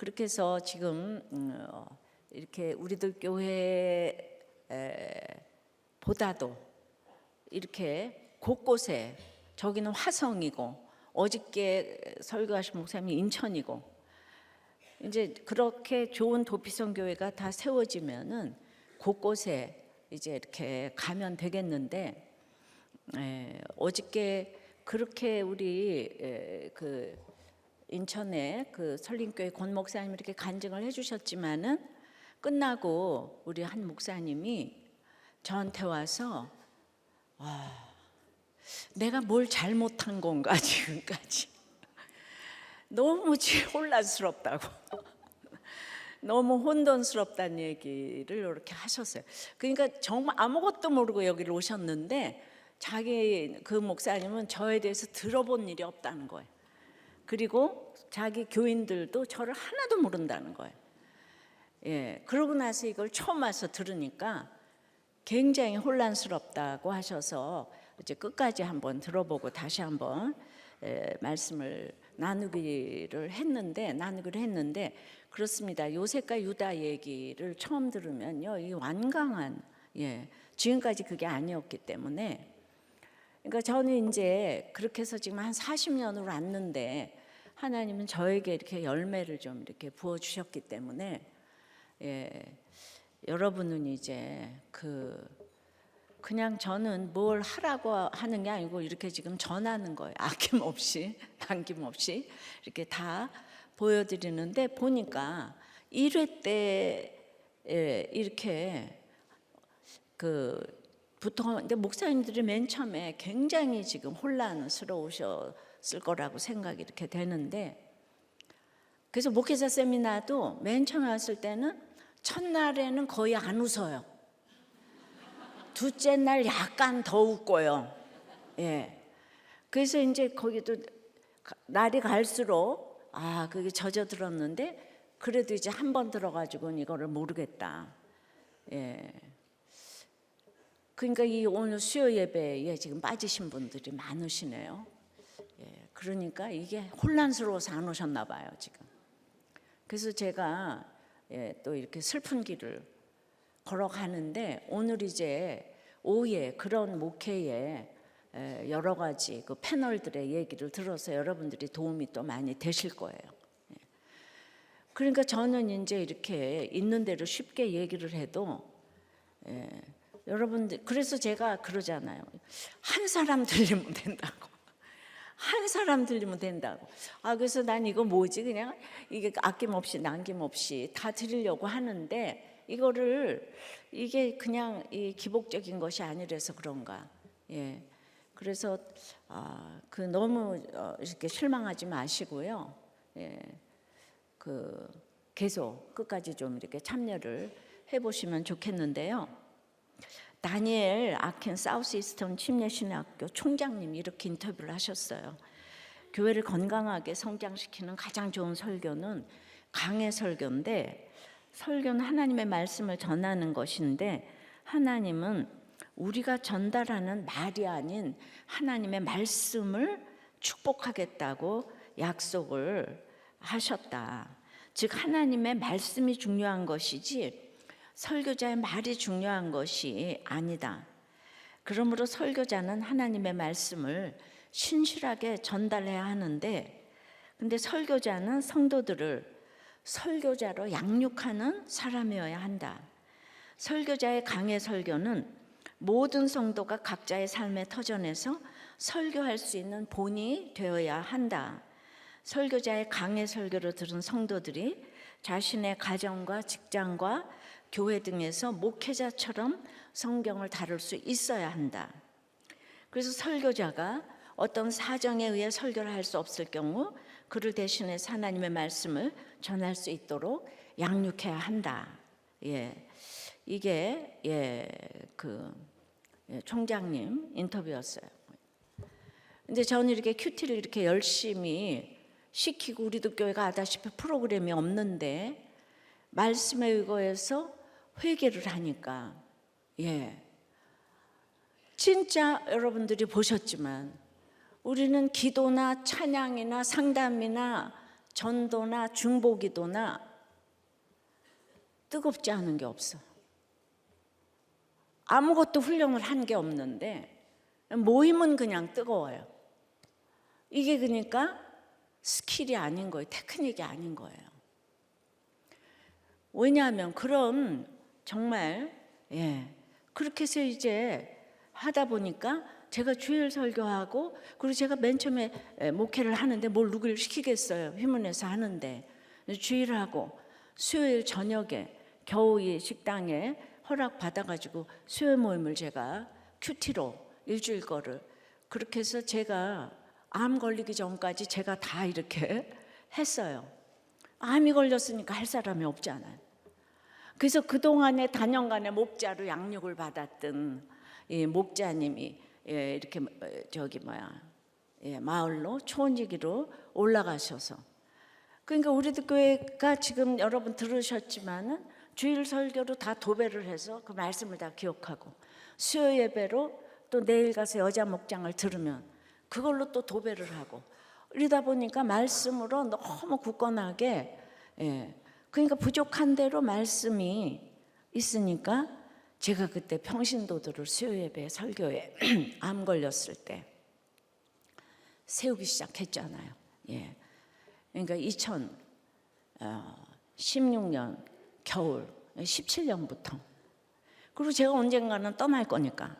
그렇게 해서 지금 이렇게 우리들 교회 보다도 이렇게 곳곳에, 저기는 화성이고 어저께 설교하신 목사님이 인천이고, 이제 그렇게 좋은 도피성 교회가 다 세워지면은 곳곳에 이제 이렇게 가면 되겠는데, 어저께 그렇게 우리 그 인천에 그 설림교회 권 목사님 이렇게 간증을 해주셨지만은, 끝나고 우리 한 목사님이 저한테 와서 내가 뭘 잘못한 건가 지금까지 너무 혼란스럽다고 너무 혼돈스럽다는 얘기를 이렇게 하셨어요. 그러니까 정말 아무것도 모르고 여기를 오셨는데 자기 그 목사님은 저에 대해서 들어본 일이 없다는 거예요. 그리고 자기 교인들도 저를 하나도 모른다는 거예요. 그러고 나서 이걸 처음 와서 들으니까 굉장히 혼란스럽다고 하셔서 이제 끝까지 한번 들어보고 다시 한번 말씀을 나누기를 했는데 그렇습니다. 요셉과 유다 얘기를 처음 들으면요, 이 완강한 지금까지 그게 아니었기 때문에, 그러니까 저는 이제 그렇게 해서 지금 한 40년으로 왔는데 하나님은 저에게 이렇게 열매를 좀 이렇게 부어 주셨기 때문에 여러분은 이제 그냥 저는 뭘 하라고 하는 게 아니고 이렇게 지금 전하는 거예요. 아낌없이 남김없이 이렇게 다 보여드리는데, 보니까 1회 때 이렇게 부터, 근데 목사님들이 맨 처음에 굉장히 지금 혼란스러우셨을 거라고 생각이 이렇게 되는데, 그래서 목회자 세미나도 맨 처음에 왔을 때는 첫날에는 거의 안 웃어요. 둘째 날 약간 더 웃고요. 그래서 이제 거기도 날이 갈수록 그게 젖어들었는데, 그래도 이제 한 번 들어가지고는 이거를 모르겠다. 그러니까 이 오늘 수요 예배에 지금 빠지신 분들이 많으시네요. 그러니까 이게 혼란스러워서 안 오셨나 봐요 지금. 그래서 제가 또 이렇게 슬픈 길을 걸어가는데, 오늘 이제 오후에 그런 목회에 여러 가지 그 패널들의 얘기를 들어서 여러분들이 도움이 또 많이 되실 거예요. 그러니까 저는 이제 이렇게 있는 대로 쉽게 얘기를 해도 여러분들, 그래서 제가 그러잖아요. 한 사람 들리면 된다고. 한 사람 들리면 된다고. 그래서 난 이거 뭐지? 그냥 이게 아낌없이 남김없이 다 드리려고 하는데, 이게 그냥 이 기복적인 것이 아니라서 그런가. 그래서 너무 이렇게 실망하지 마시고요. 계속 끝까지 좀 이렇게 참여를 해보시면 좋겠는데요. 다니엘 아켄 사우스 이스턴 침례신학교 총장님이 이렇게 인터뷰를 하셨어요. 교회를 건강하게 성장시키는 가장 좋은 설교는 강해 설교인데, 설교는 하나님의 말씀을 전하는 것인데, 하나님은 우리가 전달하는 말이 아닌 하나님의 말씀을 축복하겠다고 약속을 하셨다. 즉 하나님의 말씀이 중요한 것이지 설교자의 말이 중요한 것이 아니다. 그러므로 설교자는 하나님의 말씀을 신실하게 전달해야 하는데, 근데 설교자는 성도들을 설교자로 양육하는 사람이어야 한다. 설교자의 강해 설교는 모든 성도가 각자의 삶의 터전에서 설교할 수 있는 본이 되어야 한다. 설교자의 강해 설교를 들은 성도들이 자신의 가정과 직장과 교회 등에서 목회자처럼 성경을 다룰 수 있어야 한다. 그래서 설교자가 어떤 사정에 의해 설교를 할 수 없을 경우 그를 대신해서 하나님의 말씀을 전할 수 있도록 양육해야 한다. 이게 총장님 인터뷰였어요. 근데 저는 이렇게 큐티를 이렇게 열심히 시키고, 우리도 교회가 아다시피 프로그램이 없는데 말씀에 의거해서 회개를 하니까 진짜 여러분들이 보셨지만 우리는 기도나 찬양이나 상담이나 전도나 중보기도나 뜨겁지 않은 게 없어. 아무것도 훈련을 한 게 없는데 모임은 그냥 뜨거워요. 이게 그러니까 스킬이 아닌 거예요. 테크닉이 아닌 거예요. 왜냐하면 그런 정말 그렇게 해서 이제 하다 보니까 제가 주일 설교하고, 그리고 제가 맨 처음에 목회를 하는데 뭘 누구를 시키겠어요. 휘문에서 하는데 주일하고 수요일 저녁에 겨우 이 식당에 허락 받아가지고 수요 모임을 제가 큐티로 일주일 거를 그렇게 해서 제가 암 걸리기 전까지 제가 다 이렇게 했어요. 암이 걸렸으니까 할 사람이 없잖아요. 그래서 그동안에 단연간의 목자로 양육을 받았던 이 목자님이 이렇게 마을로 초원지기로 올라가셔서, 그러니까 우리들 교회가 지금 여러분 들으셨지만은 주일 설교로 다 도배를 해서 그 말씀을 다 기억하고, 수요 예배로 또 내일 가서 여자 목장을 들으면 그걸로 또 도배를 하고, 이러다 보니까 말씀으로 너무 굳건하게 그러니까 부족한 대로 말씀이 있으니까 제가 그때 평신도들을 수요 예배 설교에 암 걸렸을 때 세우기 시작했잖아요. 그러니까 2016년 겨울 17년부터. 그리고 제가 언젠가는 떠날 거니까.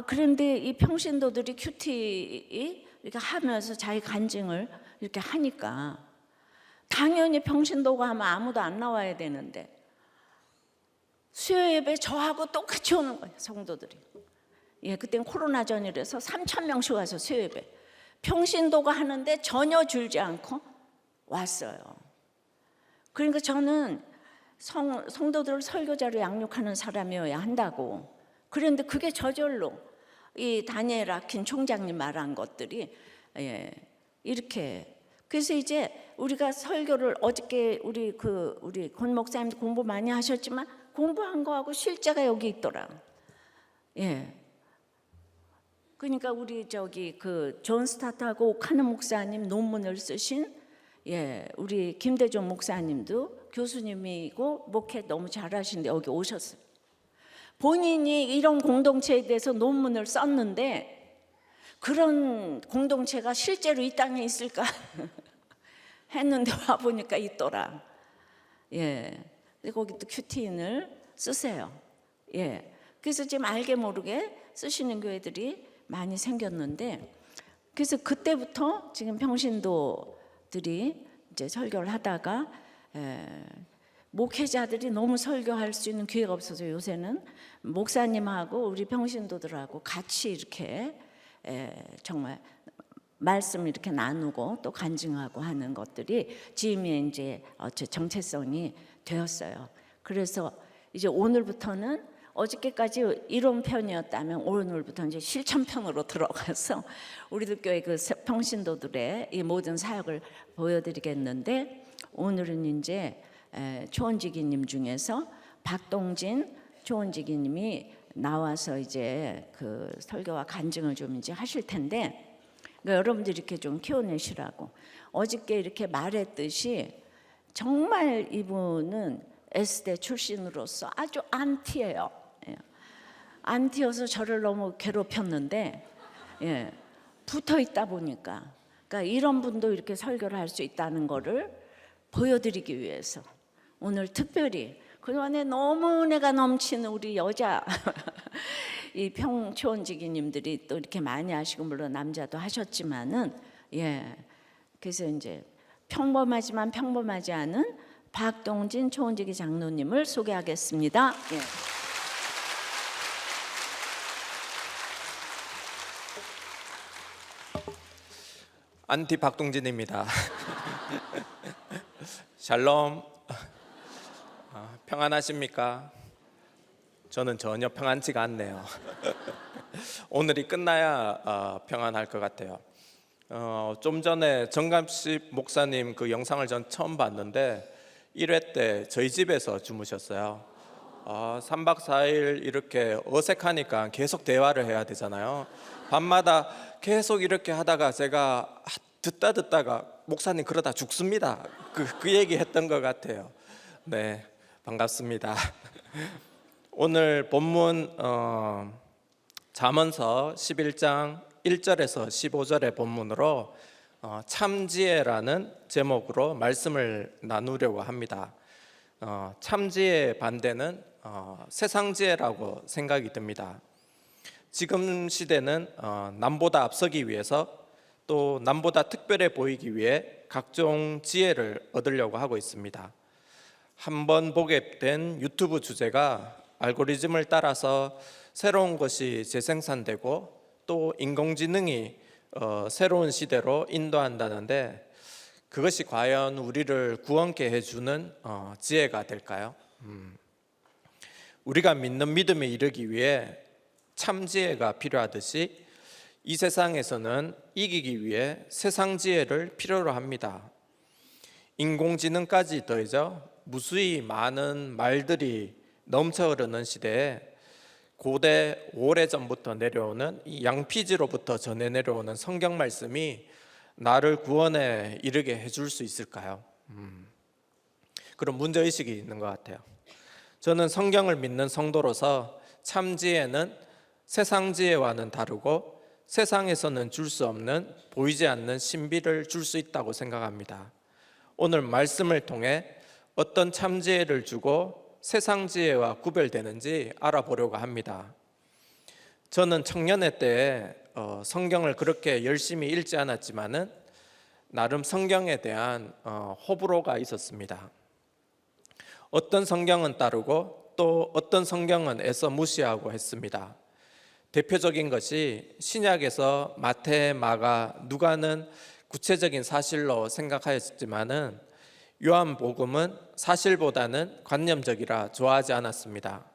그런데 이 평신도들이 큐티 이렇게 하면서 자기 간증을 이렇게 하니까 당연히 평신도가 하면 아무도 안 나와야 되는데 수요 예배 저하고 똑같이 오는 거예요, 성도들이. 그때는 코로나 전이라서 3,000명씩 와서 수요 예배. 평신도가 하는데 전혀 줄지 않고 왔어요. 그러니까 저는 성도들을 설교자로 양육하는 사람이어야 한다고. 그런데 그게 저절로 이 다니엘 아킨 총장님 말한 것들이 이렇게. 그래서 이제 우리가 설교를 어저께 우리 권 목사님도 공부 많이 하셨지만 공부한 거하고 실제가 여기 있더라. 그러니까 우리 존 스타트하고 오카는 목사님 논문을 쓰신 우리 김대중 목사님도 교수님이고 목회 너무 잘하시는데 여기 오셨어요. 본인이 이런 공동체에 대해서 논문을 썼는데 그런 공동체가 실제로 이 땅에 있을까 했는데 와 보니까 있더라. 거기 또 큐티인을 쓰세요. 그래서 지금 알게 모르게 쓰시는 교회들이 많이 생겼는데, 그래서 그때부터 지금 평신도들이 이제 설교를 하다가 목회자들이 너무 설교할 수 있는 기회가 없어서 요새는 목사님하고 우리 평신도들하고 같이 이렇게 정말 말씀 이렇게 나누고 또 간증하고 하는 것들이 지금의 이제 정체성이 되었어요. 그래서 이제 오늘부터는 어저께까지 이론편이었다면 오늘부터 이제 실천편으로 들어가서 우리들 교회 그 평신도들의 이 모든 사역을 보여드리겠는데, 오늘은 이제 초원지기님 중에서 박동진 초원지기님이 나와서 이제 그 설교와 간증을 좀 이제 하실 텐데, 그러니까 여러분들이 이렇게 좀 키워내시라고. 어저께 이렇게 말했듯이 정말 이분은 S대 출신으로서 아주 안티예요. 안티여서 저를 너무 괴롭혔는데 붙어 있다 보니까, 그러니까 이런 분도 이렇게 설교를 할 수 있다는 거를 보여드리기 위해서 오늘 특별히 그동안에 너무 은혜가 넘치는 우리 여자 이 평초원지기님들이 또 이렇게 많이 하시고, 물론 남자도 하셨지만은 그래서 이제 평범하지만 평범하지 않은 박동진 초원지기 장로님을 소개하겠습니다. 안티 박동진입니다. 샬롬. 평안하십니까? 저는 전혀 평안치가 않네요. 오늘이 끝나야 평안할 것 같아요. 좀 전에 정감식 목사님 그 영상을 전 처음 봤는데 1회 때 저희 집에서 주무셨어요. 3박 4일 이렇게 어색하니까 계속 대화를 해야 되잖아요. 밤마다 계속 이렇게 하다가 제가 듣다가 목사님 그러다 죽습니다. 그 얘기 했던 것 같아요. 네, 반갑습니다. 오늘 본문 잠언서 11장 1절에서 15절의 본문으로 참지혜라는 제목으로 말씀을 나누려고 합니다. 참지혜의 반대는 세상지혜라고 생각이 듭니다. 지금 시대는 남보다 앞서기 위해서 또 남보다 특별해 보이기 위해 각종 지혜를 얻으려고 하고 있습니다. 한번 보게 된 유튜브 주제가 알고리즘을 따라서 새로운 것이 재생산되고 또 인공지능이 새로운 시대로 인도한다는데 그것이 과연 우리를 구원케 해주는 지혜가 될까요? 우리가 믿는 믿음에 이르기 위해 참지혜가 필요하듯이 이 세상에서는 이기기 위해 세상 지혜를 필요로 합니다. 인공지능까지 더해져 무수히 많은 말들이 넘쳐 흐르는 시대에 고대 오래전부터 내려오는 이 양피지로부터 전해 내려오는 성경 말씀이 나를 구원에 이르게 해줄 수 있을까요? 그런 문제의식이 있는 것 같아요. 저는 성경을 믿는 성도로서 참지혜는 세상 지혜와는 다르고 세상에서는 줄 수 없는 보이지 않는 신비를 줄 수 있다고 생각합니다. 오늘 말씀을 통해 어떤 참지혜를 주고 세상 지혜와 구별되는지 알아보려고 합니다. 저는 청년의 때에 성경을 그렇게 열심히 읽지 않았지만은 나름 성경에 대한 호불호가 있었습니다. 어떤 성경은 따르고 또 어떤 성경은 애써 무시하고 했습니다. 대표적인 것이 신약에서 마태, 마가, 누가는 구체적인 사실로 생각하였지만은 요한복음은 사실보다는 관념적이라 좋아하지 않았습니다.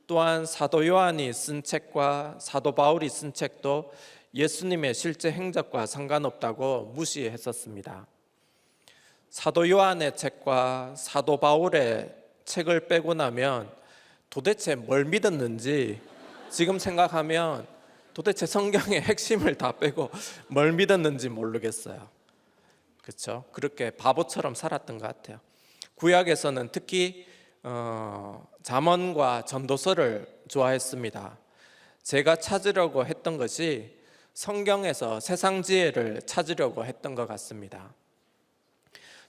또한 사도 요한이 쓴 책과 사도 바울이 쓴 책도 예수님의 실제 행적과 상관없다고 무시했었습니다. 사도 요한의 책과 사도 바울의 책을 빼고 나면 도대체 뭘 믿었는지 지금 생각하면 도대체 성경의 핵심을 다 빼고 뭘 믿었는지 모르겠어요. 그렇죠? 그렇게 바보처럼 살았던 것 같아요. 구약에서는 특히 잠언과 전도서를 좋아했습니다. 제가 찾으려고 했던 것이 성경에서 세상 지혜를 찾으려고 했던 것 같습니다.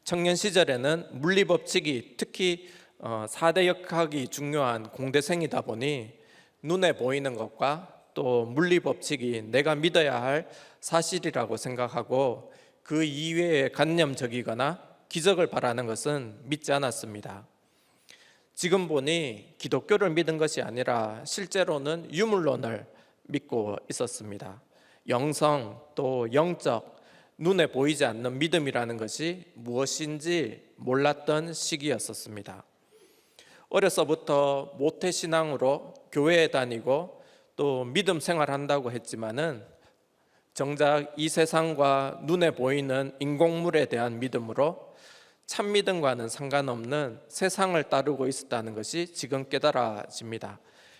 청년 시절에는 물리 법칙이 특히 4대 역학이 중요한 공대생이다 보니 눈에 보이는 것과 또 물리 법칙이 내가 믿어야 할 사실이라고 생각하고 그 이외에 관념적이거나 기적을 바라는 것은 믿지 않았습니다. 지금 보니 기독교를 믿은 것이 아니라 실제로는 유물론을 믿고 있었습니다. 영성 또 영적 눈에 보이지 않는 믿음이라는 것이 무엇인지 몰랐던 시기였었습니다. 어려서부터 모태신앙으로 교회에 다니고 또 믿음 생활한다고 했지만은 정작 이 세상과 눈에 보이는 인공물에 대한 믿음으로 참 믿음과는 상관없는 세상을 따르고 있었다는 것이 지금 깨달아집니다.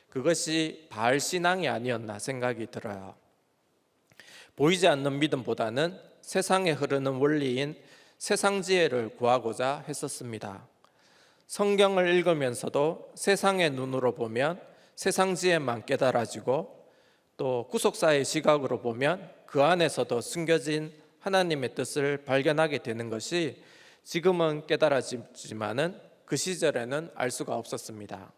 그것이 바알 신앙이 아니었나 생각이 들어요. 보이지 않는 믿음보다는 세상에 흐르는 원리인 세상 지혜를 구하고자 했었습니다. 성경을 읽으면서도 세상의 눈으로 보면 세상 지혜만 깨달아지고 또 구속사의 시각으로 보면 그 안에서도 숨겨진 하나님의 뜻을 발견하게 되는 것이 지금은 깨달아지지만은 그 시절에는 알 수가 없었습니다.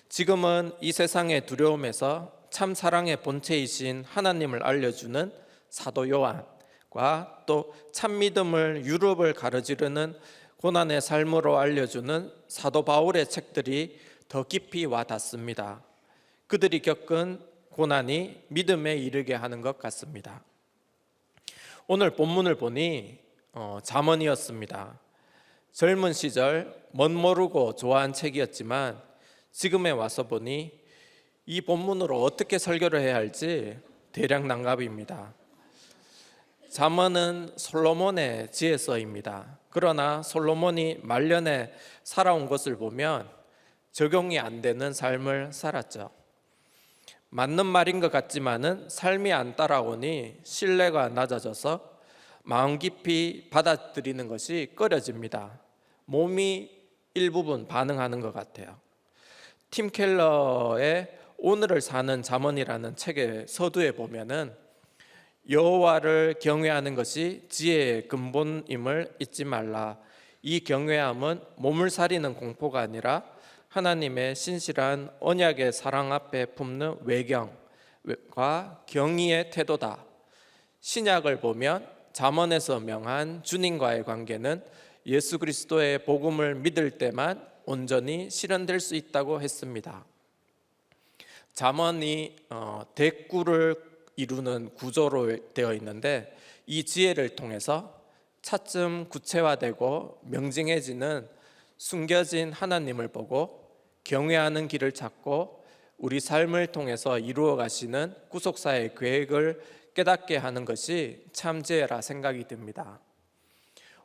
지금은 이 세상의 두려움에서 참 사랑의 본체이신 하나님을 알려주는 사도 요한과 또 참 믿음을 유럽을 가로지르는 고난의 삶으로 알려주는 사도 바울의 책들이 더 깊이 와 닿습니다. 그들이 겪은 고난이 믿음에 이르게 하는 것 같습니다. 오늘 본문을 보니 잠언이었습니다. 젊은 시절 멋모르고 좋아한 책이었지만 지금에 와서 보니 이 본문으로 어떻게 설교를 해야 할지 대략 난감입니다. 잠언은 솔로몬의 지혜서입니다. 그러나 솔로몬이 말년에 살아온 것을 보면 적용이 안 되는 삶을 살았죠. 맞는 말인 것 같지만은 삶이 안 따라오니 신뢰가 낮아져서 마음 깊이 받아들이는 것이 꺼려집니다. 몸이 일부분 반응하는 것 같아요. 팀 켈러의 오늘을 사는 잠언이라는 책의 서두에 보면은 여호와를 경외하는 것이 지혜의 근본임을 잊지 말라. 이 경외함은 몸을 사리는 공포가 아니라 하나님의 신실한 언약의 사랑 앞에 품는 외경과 경의의 태도다. 신약을 보면 잠언에서 명한 주님과의 관계는 예수 그리스도의 복음을 믿을 때만 온전히 실현될 수 있다고 했습니다. 잠언이 대꾸를 이루는 구조로 되어 있는데 이 지혜를 통해서 차츰 구체화되고 명징해지는 숨겨진 하나님을 보고 경외하는 길을 찾고 우리 삶을 통해서 이루어 가시는 구속사의 계획을 깨닫게 하는 것이 참 지혜라 생각이 듭니다.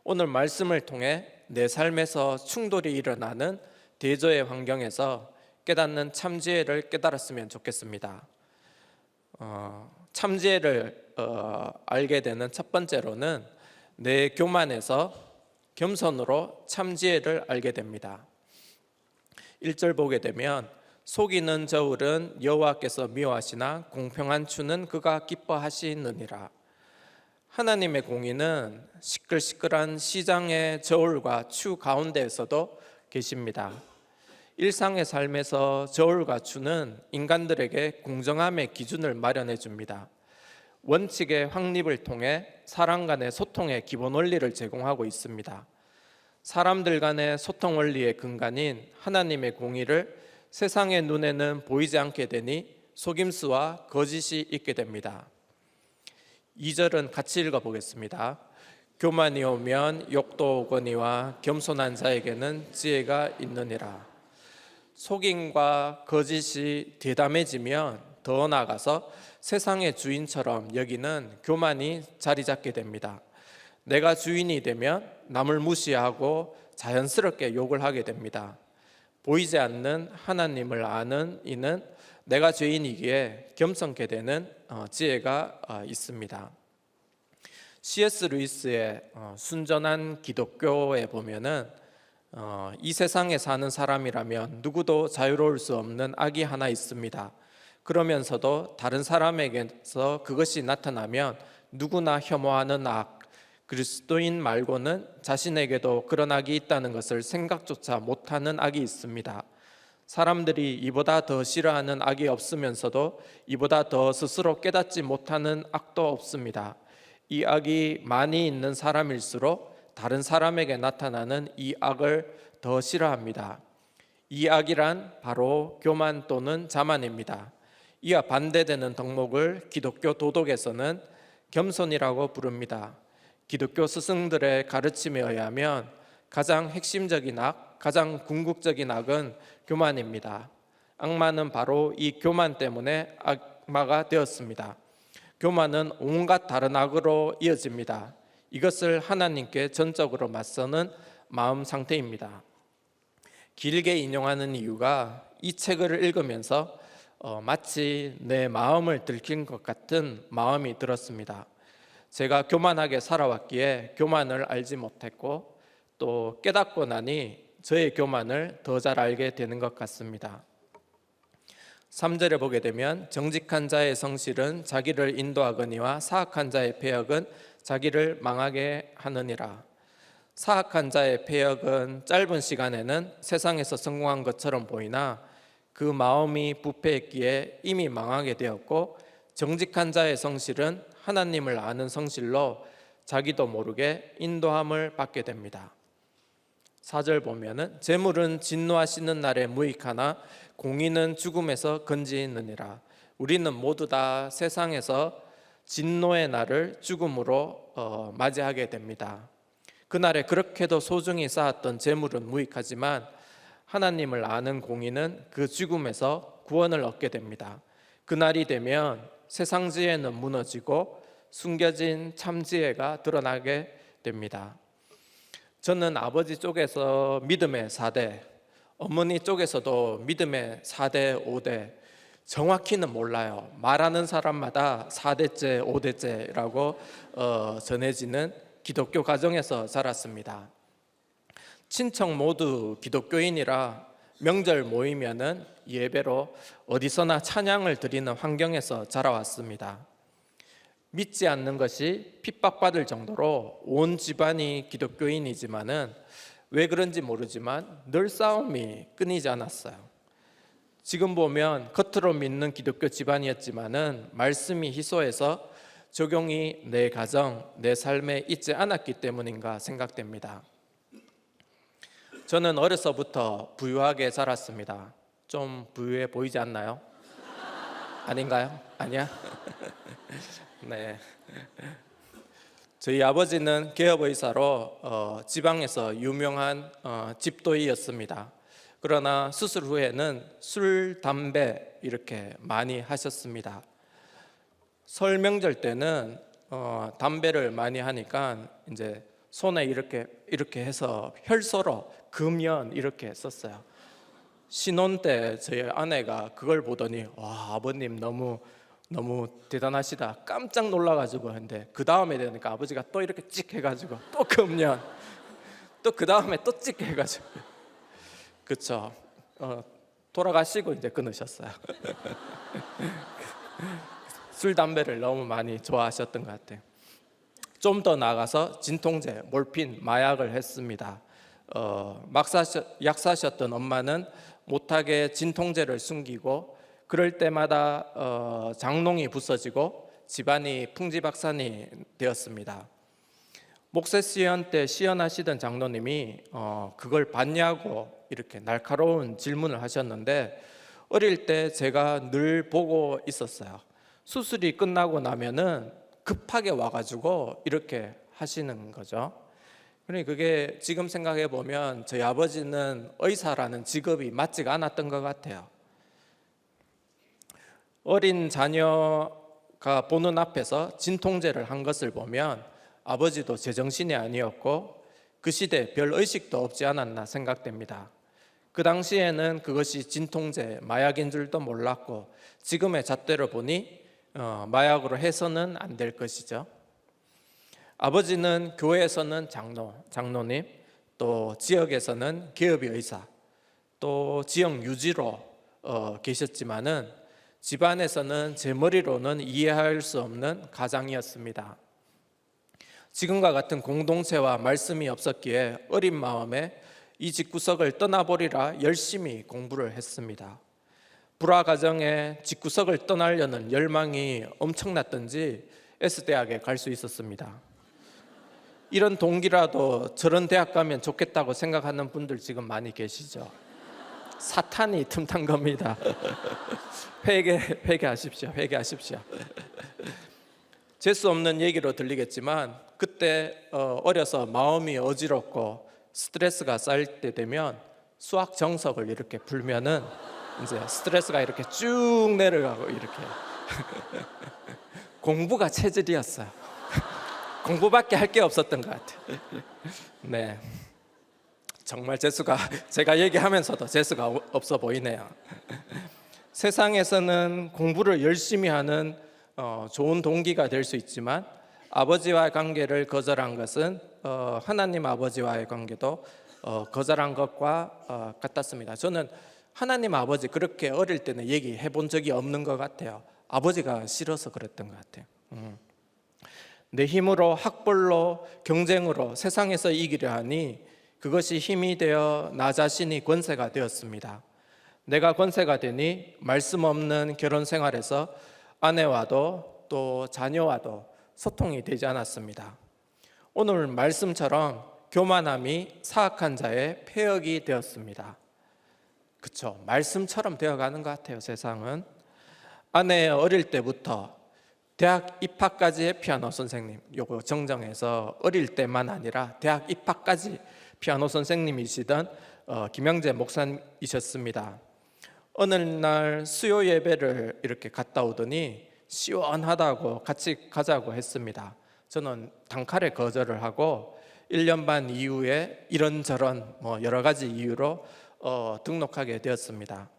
오늘 말씀을 통해 내 삶에서 충돌이 일어나는 대저의 환경에서 깨닫는 참 지혜를 깨달았으면 좋겠습니다. 참 지혜를 알게 되는 첫 번째로는 내 교만에서 겸손으로 참 지혜를 알게 됩니다. 1절 보게 되면 속이는 저울은 여호와께서 미워하시나 공평한 추는 그가 기뻐하시느니라. 하나님의 공의는 시끌시끌한 시장의 저울과 추 가운데에서도 계십니다. 일상의 삶에서 저울과 추는 인간들에게 공정함의 기준을 마련해 줍니다. 원칙의 확립을 통해 사람 간의 소통의 기본 원리를 제공하고 있습니다. 사람들 간의 소통 원리의 근간인 하나님의 공의를 세상의 눈에는 보이지 않게 되니 속임수와 거짓이 있게 됩니다. 2절은 같이 읽어보겠습니다. 교만이 오면 욕도 오거니와 겸손한 자에게는 지혜가 있느니라. 속임과 거짓이 대담해지면 더 나아가서 세상의 주인처럼 여기는 교만이 자리 잡게 됩니다. 내가 주인이 되면 남을 무시하고 자연스럽게 욕을 하게 됩니다. 보이지 않는 하나님을 아는 이는 내가 죄인이기에 겸손케 되는 지혜가 있습니다. C.S. 루이스의 순전한 기독교에 보면은 이 세상에 사는 사람이라면 누구도 자유로울 수 없는 악이 하나 있습니다. 그러면서도 다른 사람에게서 그것이 나타나면 누구나 혐오하는 악, 그리스도인 말고는 자신에게도 그런 악이 있다는 것을 생각조차 못하는 악이 있습니다. 사람들이 이보다 더 싫어하는 악이 없으면서도 이보다 더 스스로 깨닫지 못하는 악도 없습니다. 이 악이 많이 있는 사람일수록 다른 사람에게 나타나는 이 악을 더 싫어합니다. 이 악이란 바로 교만 또는 자만입니다. 이와 반대되는 덕목을 기독교 도덕에서는 겸손이라고 부릅니다. 기독교 스승들의 가르침에 의하면 가장 핵심적인 악, 가장 궁극적인 악은 교만입니다. 악마는 바로 이 교만 때문에 악마가 되었습니다. 교만은 온갖 다른 악으로 이어집니다. 이것을 하나님께 전적으로 맞서는 마음 상태입니다. 길게 인용하는 이유가 이 책을 읽으면서 마치 내 마음을 들킨 것 같은 마음이 들었습니다. 제가 교만하게 살아왔기에 교만을 알지 못했고 또 깨닫고 나니 저의 교만을 더 잘 알게 되는 것 같습니다. 3절에 보게 되면 정직한 자의 성실은 자기를 인도하거니와 사악한 자의 패역은 자기를 망하게 하느니라. 사악한 자의 패역은 짧은 시간에는 세상에서 성공한 것처럼 보이나 그 마음이 부패했기에 이미 망하게 되었고, 정직한 자의 성실은 하나님을 아는 성실로 자기도 모르게 인도함을 받게 됩니다. 4절 보면은 재물은 진노하시는 날에 무익하나 공의는 죽음에서 건지느니라. 우리는 모두 다 세상에서 진노의 날을 죽음으로 맞이하게 됩니다. 그날에 그렇게도 소중히 쌓았던 재물은 무익하지만 하나님을 아는 공의는 그 죽음에서 구원을 얻게 됩니다. 그날이 되면 세상 지혜는 무너지고 숨겨진 참 지혜가 드러나게 됩니다. 저는 아버지 쪽에서 믿음의 4대, 어머니 쪽에서도 믿음의 4대, 5대, 정확히는 몰라요. 말하는 사람마다 4대째, 5대째라고 전해지는 기독교 가정에서 자랐습니다. 친척 모두 기독교인이라 명절 모이면은 예배로 어디서나 찬양을 드리는 환경에서 자라왔습니다. 믿지 않는 것이 핍박받을 정도로 온 집안이 기독교인이지만은 왜 그런지 모르지만 늘 싸움이 끊이지 않았어요. 지금 보면 겉으로 믿는 기독교 집안이었지만은 말씀이 희소해서 적용이 내 가정, 내 삶에 있지 않았기 때문인가 생각됩니다. 저는 어려서부터 부유하게 자랐습니다. 좀 부유해 보이지 않나요? 아닌가요? 아니야? 네. 저희 아버지는 개업의사로 지방에서 유명한 집도이였습니다. 그러나 수술 후에는 술, 담배 이렇게 많이 하셨습니다. 설 명절 때는 담배를 많이 하니까 이제 손에 이렇게 해서 혈서로 금연 이렇게 썼어요. 신혼 때 저희 아내가 그걸 보더니 와, 아버님 너무 대단하시다 깜짝 놀라가지고 했는데 그 다음에 되니까 아버지가 또 이렇게 찍 해가지고 또 금연, 또 그 다음에 또 찍 해가지고 그쵸. 돌아가시고 이제 끊으셨어요. 술 담배를 너무 많이 좋아하셨던 것 같아요. 좀 더 나아가서 진통제, 몰핀, 마약을 했습니다. 약 사셨던 엄마는 못하게 진통제를 숨기고 그럴 때마다 장롱이 부서지고 집안이 풍지박산이 되었습니다. 목세 시연 때 시연하시던 장로님이 그걸 봤냐고 이렇게 날카로운 질문을 하셨는데 어릴 때 제가 늘 보고 있었어요. 수술이 끝나고 나면은 급하게 와가지고 이렇게 하시는 거죠. 그러니까 그게 지금 생각해 보면 저희 아버지는 의사라는 직업이 맞지가 않았던 것 같아요. 어린 자녀가 보는 앞에서 진통제를 한 것을 보면 아버지도 제정신이 아니었고 그 시대에 별 의식도 없지 않았나 생각됩니다. 그 당시에는 그것이 진통제, 마약인 줄도 몰랐고 지금의 잣대로 보니 마약으로 해서는 안 될 것이죠. 아버지는 교회에서는 장로님, 또 지역에서는 개업의 의사, 또 지역 유지로 계셨지만은 집안에서는 제 머리로는 이해할 수 없는 가장이었습니다. 지금과 같은 공동체와 말씀이 없었기에 어린 마음에 이 집구석을 떠나보리라 열심히 공부를 했습니다. 불화 가정에 집구석을 떠나려는 열망이 엄청났던지 S대학에 갈 수 있었습니다. 이런 동기라도 저런 대학 가면 좋겠다고 생각하는 분들 지금 많이 계시죠? 사탄이 틈탄 겁니다. 회개하십시오. 재수 없는 얘기로 들리겠지만 그때 어려서 마음이 어지럽고 스트레스가 쌓일 때 되면 수학 정석을 이렇게 풀면은 이제 스트레스가 이렇게 쭉 내려가고 이렇게 공부가 체질이었어요. 공부밖에 할 게 없었던 것 같아요. 네, 정말 제가 얘기하면서도 재수가 없어 보이네요. 세상에서는 공부를 열심히 하는 좋은 동기가 될 수 있지만 아버지와의 관계를 거절한 것은 하나님 아버지와의 관계도 거절한 것과 같았습니다. 저는 하나님 아버지 그렇게 어릴 때는 얘기해 본 적이 없는 것 같아요. 아버지가 싫어서 그랬던 것 같아요. 내 힘으로 학벌로 경쟁으로 세상에서 이기려 하니 그것이 힘이 되어 나 자신이 권세가 되었습니다. 내가 권세가 되니 말씀 없는 결혼 생활에서 아내와도 또 자녀와도 소통이 되지 않았습니다. 오늘 말씀처럼 교만함이 사악한 자의 폐역이 되었습니다. 그렇죠. 말씀처럼 되어가는 것 같아요. 세상은. 아내 어릴 때부터 대학 입학까지의 피아노 선생님, 요거 정정해서 어릴 때만 아니라 대학 입학까지 피아노 선생님이시던 김영재 목사님이셨습니다. 어느 날 수요 예배를 이렇게 갔다 오더니 시원하다고 같이 가자고 했습니다. 저는 단칼에 거절을 하고 1년 반 이후에 이런저런 여러 가지 이유로 등록하게 되었습니다.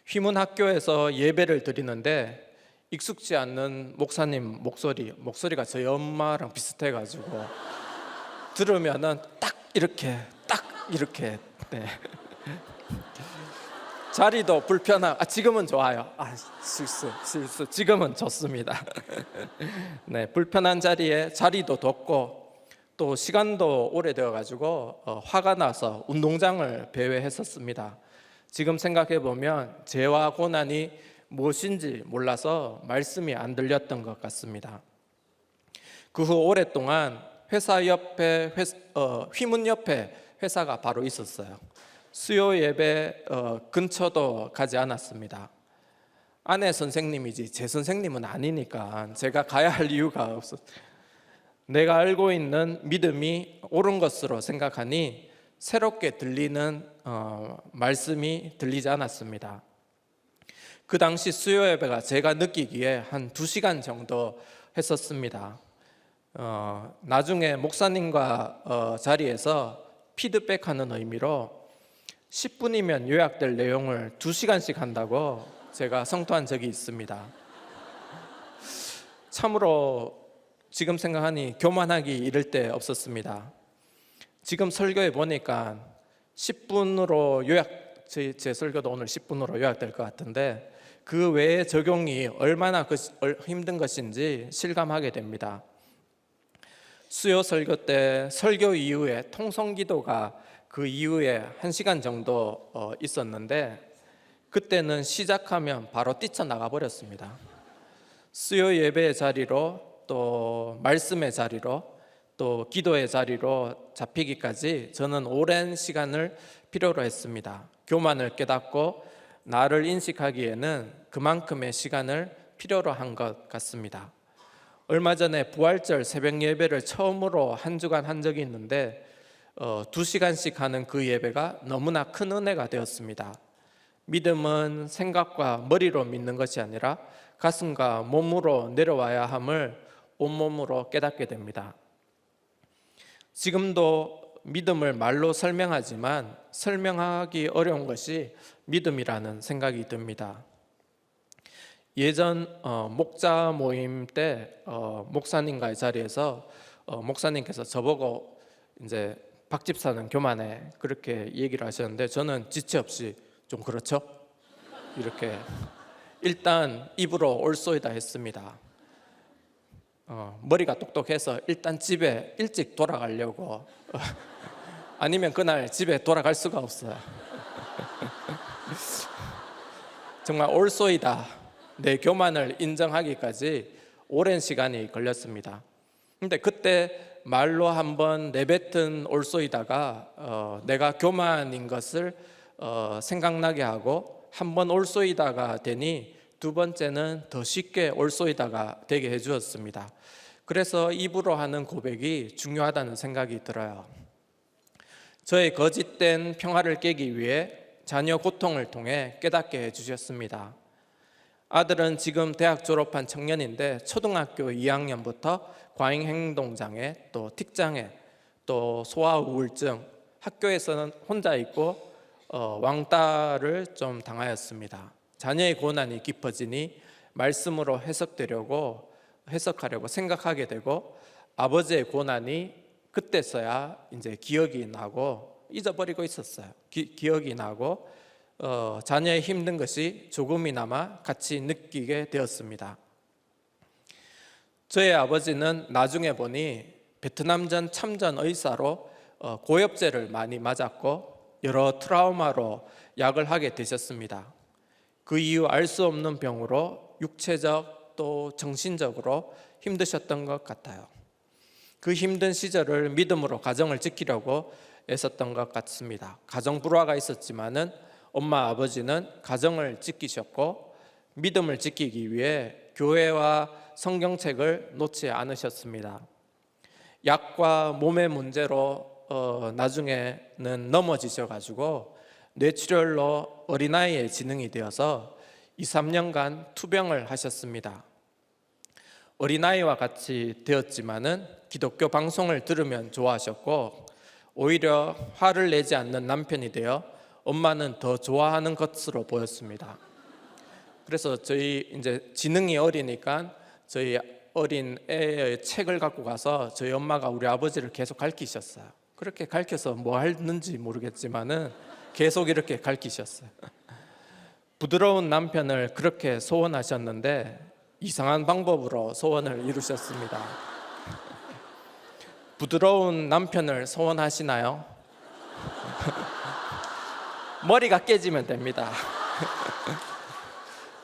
휘문 학교에서 예배를 드리는데 익숙지 않는 목사님 목소리가 저희 엄마랑 비슷해가지고 들으면은 딱 이렇게 네. 자리도 지금은 좋아요. 실수. 지금은 좋습니다. 네, 불편한 자리도 덥고 또 시간도 오래되어가지고 화가 나서 운동장을 배회했었습니다. 지금 생각해 보면 죄와 고난이 무엇인지 몰라서 말씀이 안 들렸던 것 같습니다. 그 후 오랫동안 회사 옆에 휘문 옆에 회사가 바로 있었어요. 수요 예배 근처도 가지 않았습니다. 아내 선생님이지 제 선생님은 아니니까 제가 가야 할 이유가 없었어요. 내가 알고 있는 믿음이 옳은 것으로 생각하니 새롭게 들리는 말씀이 들리지 않았습니다. 그 당시 수요 예배가 제가 느끼기에 한 2시간 정도 했었습니다. 나중에 목사님과 자리에서 피드백하는 의미로 10분이면 요약될 내용을 2시간씩 한다고 제가 성토한 적이 있습니다. 참으로 지금 생각하니 교만하기 이를 데 없었습니다. 지금 설교해 보니까 10분으로 제 설교도 오늘 10분으로 요약될 것 같은데 그 외의 적용이 얼마나 힘든 것인지 실감하게 됩니다. 수요 설교 때 설교 이후에 통성기도가 그 이후에 1시간 정도 있었는데 그때는 시작하면 바로 뛰쳐나가 버렸습니다. 수요 예배의 자리로 또 말씀의 자리로 또 기도의 자리로 잡히기까지 저는 오랜 시간을 필요로 했습니다. 교만을 깨닫고 나를 인식하기에는 그만큼의 시간을 필요로 한 것 같습니다. 얼마 전에 부활절 새벽 예배를 처음으로 한 주간 한 적이 있는데 2시간씩 하는 그 예배가 너무나 큰 은혜가 되었습니다. 믿음은 생각과 머리로 믿는 것이 아니라 가슴과 몸으로 내려와야 함을 온몸으로 깨닫게 됩니다. 지금도 믿음을 말로 설명하지만 설명하기 어려운 것이 믿음이라는 생각이 듭니다. 예전 목자 모임 때 목사님과의 자리에서 목사님께서 저보고 이제 박 집사는 교만해 그렇게 얘기를 하셨는데 저는 지체 없이 좀 그렇죠? 이렇게 일단 입으로 올소이다 했습니다. 머리가 똑똑해서 일단 집에 일찍 돌아가려고 아니면 그날 집에 돌아갈 수가 없어요. 정말 올소이다 내 교만을 인정하기까지 오랜 시간이 걸렸습니다. 근데 그때 말로 한번 내뱉은 올소이다가 내가 교만인 것을 생각나게 하고 한번 올소이다가 되니 두 번째는 더 쉽게 올소이다가 되게 해주었습니다. 그래서 입으로 하는 고백이 중요하다는 생각이 들어요. 저의 거짓된 평화를 깨기 위해 자녀 고통을 통해 깨닫게 해주셨습니다. 아들은 지금 대학 졸업한 청년인데 초등학교 2학년부터 과잉행동장애, 또 틱장애, 또 소아우울증, 학교에서는 혼자 있고 왕따를 좀 당하였습니다. 자녀의 고난이 깊어지니 말씀으로 해석하려고 생각하게 되고 아버지의 고난이 그때서야 이제 기억이 나고 잊어버리고 있었어요. 기억이 나고 자녀의 힘든 것이 조금이나마 같이 느끼게 되었습니다. 저의 아버지는 나중에 보니 베트남전 참전 의사로 고엽제를 많이 맞았고 여러 트라우마로 약을 하게 되셨습니다. 그 이후 알 수 없는 병으로 육체적 또 정신적으로 힘드셨던 것 같아요. 그 힘든 시절을 믿음으로 가정을 지키려고 애썼던 것 같습니다. 가정 불화가 있었지만은 엄마 아버지는 가정을 지키셨고 믿음을 지키기 위해 교회와 성경책을 놓지 않으셨습니다. 약과 몸의 문제로 나중에는 넘어지셔가지고 뇌출혈로 어린아이의 지능이 되어서 2-3년간 투병을 하셨습니다. 어린아이와 같이 되었지만은 기독교 방송을 들으면 좋아하셨고 오히려 화를 내지 않는 남편이 되어 엄마는 더 좋아하는 것으로 보였습니다. 그래서 저희 이제 지능이 어리니까 저희 어린 애의 책을 갖고 가서 저희 엄마가 우리 아버지를 계속 가르치셨어요. 그렇게 가르쳐서 뭐 하는지 모르겠지만은 계속 이렇게 가르치셨어요. 부드러운 남편을 그렇게 소원하셨는데 이상한 방법으로 소원을 이루셨습니다. 부드러운 남편을 소원하시나요? 머리가 깨지면 됩니다.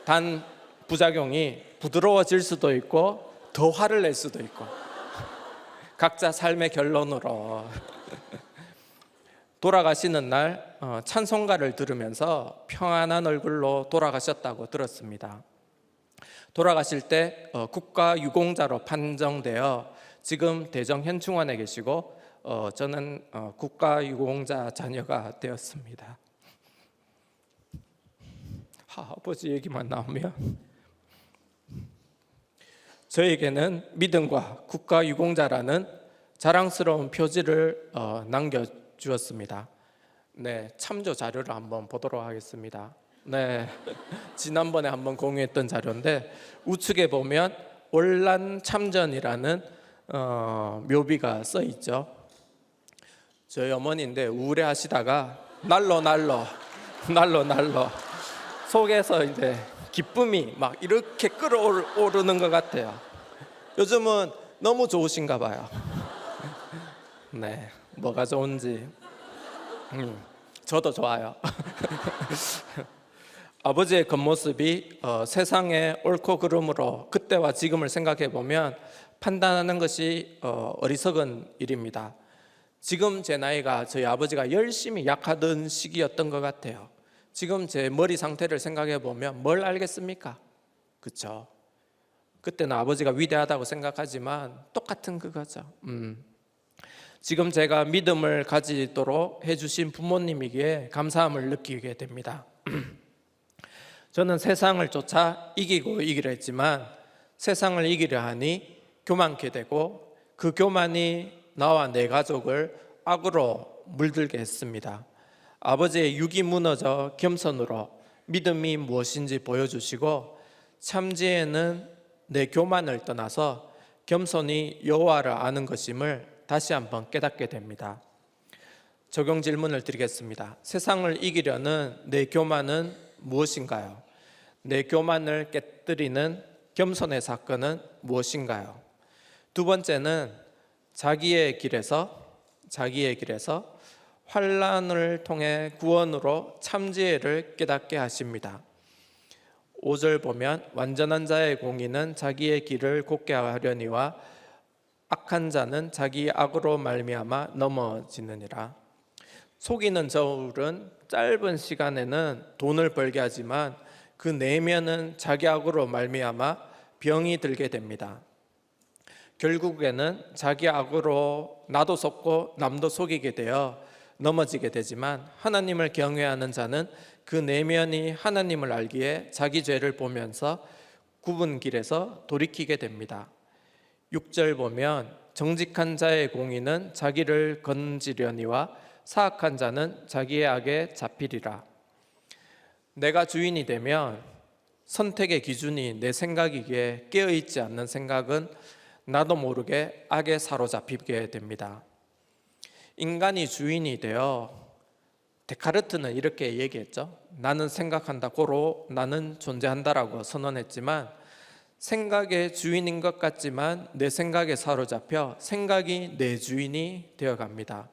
단 부작용이 부드러워질 수도 있고 더 화를 낼 수도 있고 각자 삶의 결론으로 돌아가시는 날 찬송가를 들으면서 평안한 얼굴로 돌아가셨다고 들었습니다. 돌아가실 때 국가유공자로 판정되어 지금 대정현충원에 계시고 저는 국가유공자 자녀가 되었습니다. 아버지 얘기만 나오면 저에게는 믿음과 국가유공자라는 자랑스러운 표지를 남겨주었습니다. 네, 참조 자료를 한번 보도록 하겠습니다. 네, 지난번에 한번 공유했던 자료인데 우측에 보면 월란 참전이라는 묘비가 써 있죠. 저희 어머니인데 우울해하시다가 날로 속에서 이제 기쁨이 막 이렇게 끓어오르는 것 같아요. 요즘은 너무 좋으신가 봐요. 네, 뭐가 좋은지 저도 좋아요. 아버지의 겉모습이 세상의 옳고 그름으로 그때와 지금을 생각해 보면 판단하는 것이 어리석은 일입니다. 지금 제 나이가 저희 아버지가 열심히 약하던 시기였던 것 같아요. 지금 제 머리 상태를 생각해 보면 뭘 알겠습니까? 그렇죠? 그때는 아버지가 위대하다고 생각하지만 똑같은 그거죠. 지금 제가 믿음을 가지도록 해주신 부모님에게 감사함을 느끼게 됩니다. 저는 세상을 쫓아 이기려 했지만 세상을 이기려 하니 교만케 되고 그 교만이 나와 내 가족을 악으로 물들게 했습니다. 아버지의 육이 무너져 겸손으로 믿음이 무엇인지 보여주시고 참지에는 내 교만을 떠나서 겸손히 여호와를 아는 것임을 다시 한번 깨닫게 됩니다. 적용 질문을 드리겠습니다. 세상을 이기려는 내 교만은 무엇인가요? 내 교만을 깨뜨리는 겸손의 사건은 무엇인가요? 두 번째는 자기의 길에서 환난을 통해 구원으로 참지혜를 깨닫게 하십니다. 5절 보면 완전한 자의 공의는 자기의 길을 곧게 하려니와 악한 자는 자기 악으로 말미암아 넘어지느니라. 속이는 저울은 짧은 시간에는 돈을 벌게 하지만 그 내면은 자기 악으로 말미암아 병이 들게 됩니다. 결국에는 자기 악으로 나도 속고 남도 속이게 되어 넘어지게 되지만 하나님을 경외하는 자는 그 내면이 하나님을 알기에 자기 죄를 보면서 굽은 길에서 돌이키게 됩니다. 6절 보면 정직한 자의 공의는 자기를 건지려니와 사악한 자는 자기의 악에 잡히리라. 내가 주인이 되면 선택의 기준이 내 생각이기에 깨어있지 않는 생각은 나도 모르게 악에 사로잡히게 됩니다. 인간이 주인이 되어 데카르트는 이렇게 얘기했죠. 나는 생각한다, 고로 나는 존재한다라고 선언했지만 생각의 주인인 것 같지만 내 생각에 사로잡혀 생각이 내 주인이 되어갑니다.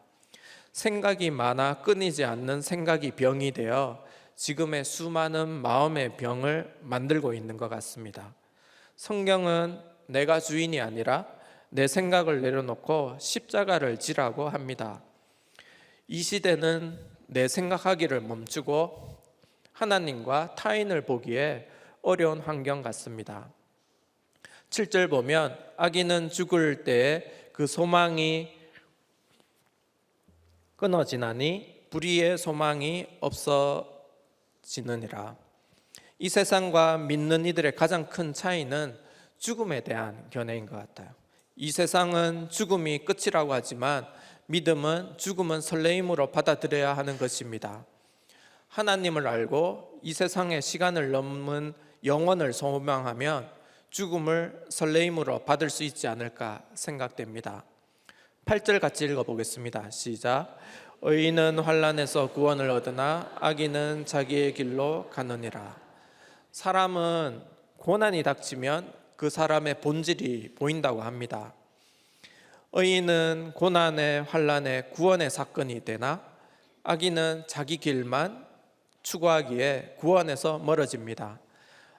생각이 많아 끊이지 않는 생각이 병이 되어 지금의 수많은 마음의 병을 만들고 있는 것 같습니다. 성경은 내가 주인이 아니라 내 생각을 내려놓고 십자가를 지라고 합니다. 이 시대는 내 생각하기를 멈추고 하나님과 타인을 보기에 어려운 환경 같습니다. 7절 보면 악인은 죽을 때에 그 소망이 끊어지나니 불의의 소망이 없어지느니라. 이 세상과 믿는 이들의 가장 큰 차이는 죽음에 대한 견해인 것 같아요. 이 세상은 죽음이 끝이라고 하지만 믿음은 죽음은 설레임으로 받아들여야 하는 것입니다. 하나님을 알고 이 세상의 시간을 넘은 영원을 소망하면 죽음을 설레임으로 받을 수 있지 않을까 생각됩니다. 8절 같이 읽어보겠습니다. 시작. 의인은 환난에서 구원을 얻으나 악인은 자기의 길로 가느니라. 사람은 고난이 닥치면 그 사람의 본질이 보인다고 합니다. 의인은 고난의 환난의 구원의 사건이 되나 악인은 자기 길만 추구하기에 구원에서 멀어집니다.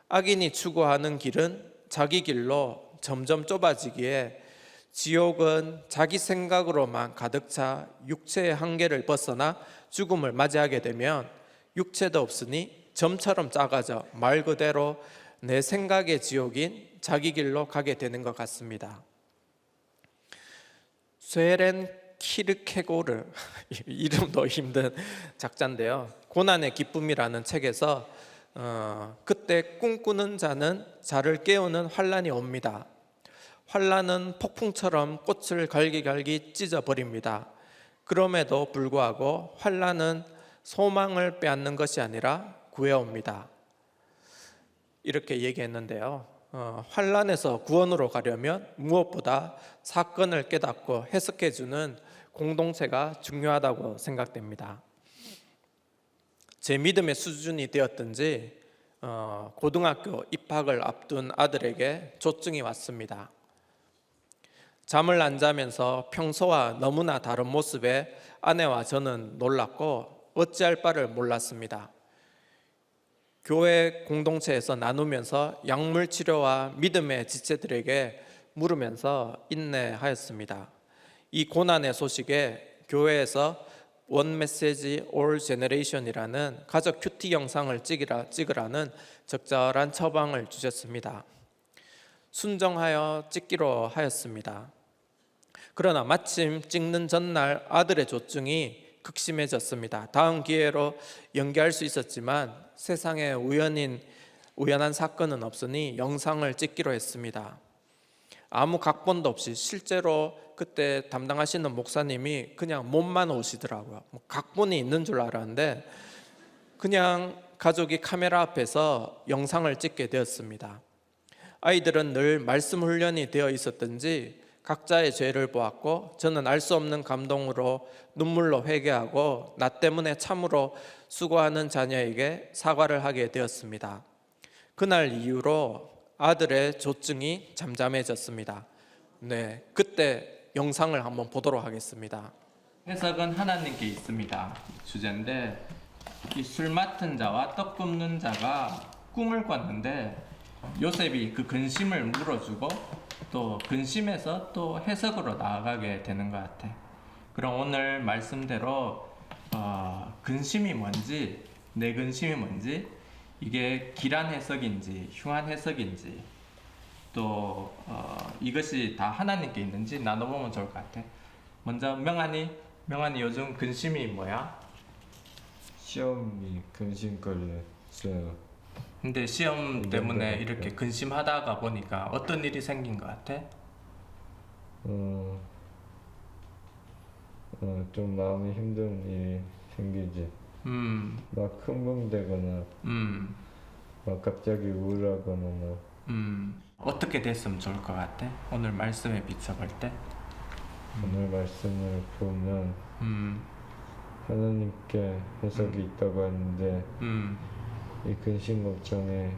악인이 추구하는 길은 자기 길로 점점 좁아지기에 지옥은 자기 생각으로만 가득 차 육체의 한계를 벗어나 죽음을 맞이하게 되면 육체도 없으니 점처럼 작아져 말 그대로 내 생각의 지옥인 자기 길로 가게 되는 것 같습니다. 쇠렌 키르케고르, 이름도 힘든 작자인데요. 고난의 기쁨이라는 책에서 그때 꿈꾸는 자는 자를 깨우는 환난이 옵니다. 환난은 폭풍처럼 꽃을 갈기갈기 찢어버립니다. 그럼에도 불구하고 환난은 소망을 빼앗는 것이 아니라 구해옵니다. 이렇게 얘기했는데요. 환난에서 구원으로 가려면 무엇보다 사건을 깨닫고 해석해주는 공동체가 중요하다고 생각됩니다. 제 믿음의 수준이 되었든지 고등학교 입학을 앞둔 아들에게 조증이 왔습니다. 잠을 안 자면서 평소와 너무나 다른 모습에 아내와 저는 놀랐고 어찌할 바를 몰랐습니다. 교회 공동체에서 나누면서 약물 치료와 믿음의 지체들에게 물으면서 인내하였습니다. 이 고난의 소식에 교회에서 원 메시지 올 제너레이션이라는 가족 큐티 영상을 찍으라는 적절한 처방을 주셨습니다. 순정하여 찍기로 하였습니다. 그러나 마침 찍는 전날 아들의 조증이 극심해졌습니다. 다음 기회로 연기할 수 있었지만 세상에 우연한 사건은 없으니 영상을 찍기로 했습니다. 아무 각본도 없이 실제로 그때 담당하시는 목사님이 그냥 몸만 오시더라고요. 각본이 있는 줄 알았는데 그냥 가족이 카메라 앞에서 영상을 찍게 되었습니다. 아이들은 늘 말씀 훈련이 되어 있었던지 각자의 죄를 보았고 저는 알 수 없는 감동으로 눈물로 회개하고 나 때문에 참으로 수고하는 자녀에게 사과를 하게 되었습니다. 그날 이후로 아들의 조증이 잠잠해졌습니다. 네, 그때 영상을 한번 보도록 하겠습니다. 해석은 하나님께 있습니다. 주제인데 이 술 맡은 자와 떡 굽는 자가 꿈을 꿨는데 요셉이 그 근심을 물어주고 또 근심에서 또 해석으로 나아가게 되는 것 같아. 그럼 오늘 말씀대로 근심이 뭔지, 내 근심이 뭔지, 이게 기란 해석인지 흉한 해석인지 또 이것이 다 하나님께 있는지 나눠보면 좋을 것 같아. 먼저 명환이 요즘 근심이 뭐야? 시험이 근심거리였어요. 근데 시험 때문에 이렇게 근심하다가 보니까 어떤 일이 생긴 것 같아? 좀 마음이 힘든 일이 생기지. 막 흥분되거나, 막 갑자기 우울하거나. 어떻게 됐으면 좋을 것 같아? 오늘 말씀에 비춰볼 때? 오늘 말씀을 보면 하나님께 해석이 있다고 하는데 이 근심 걱정에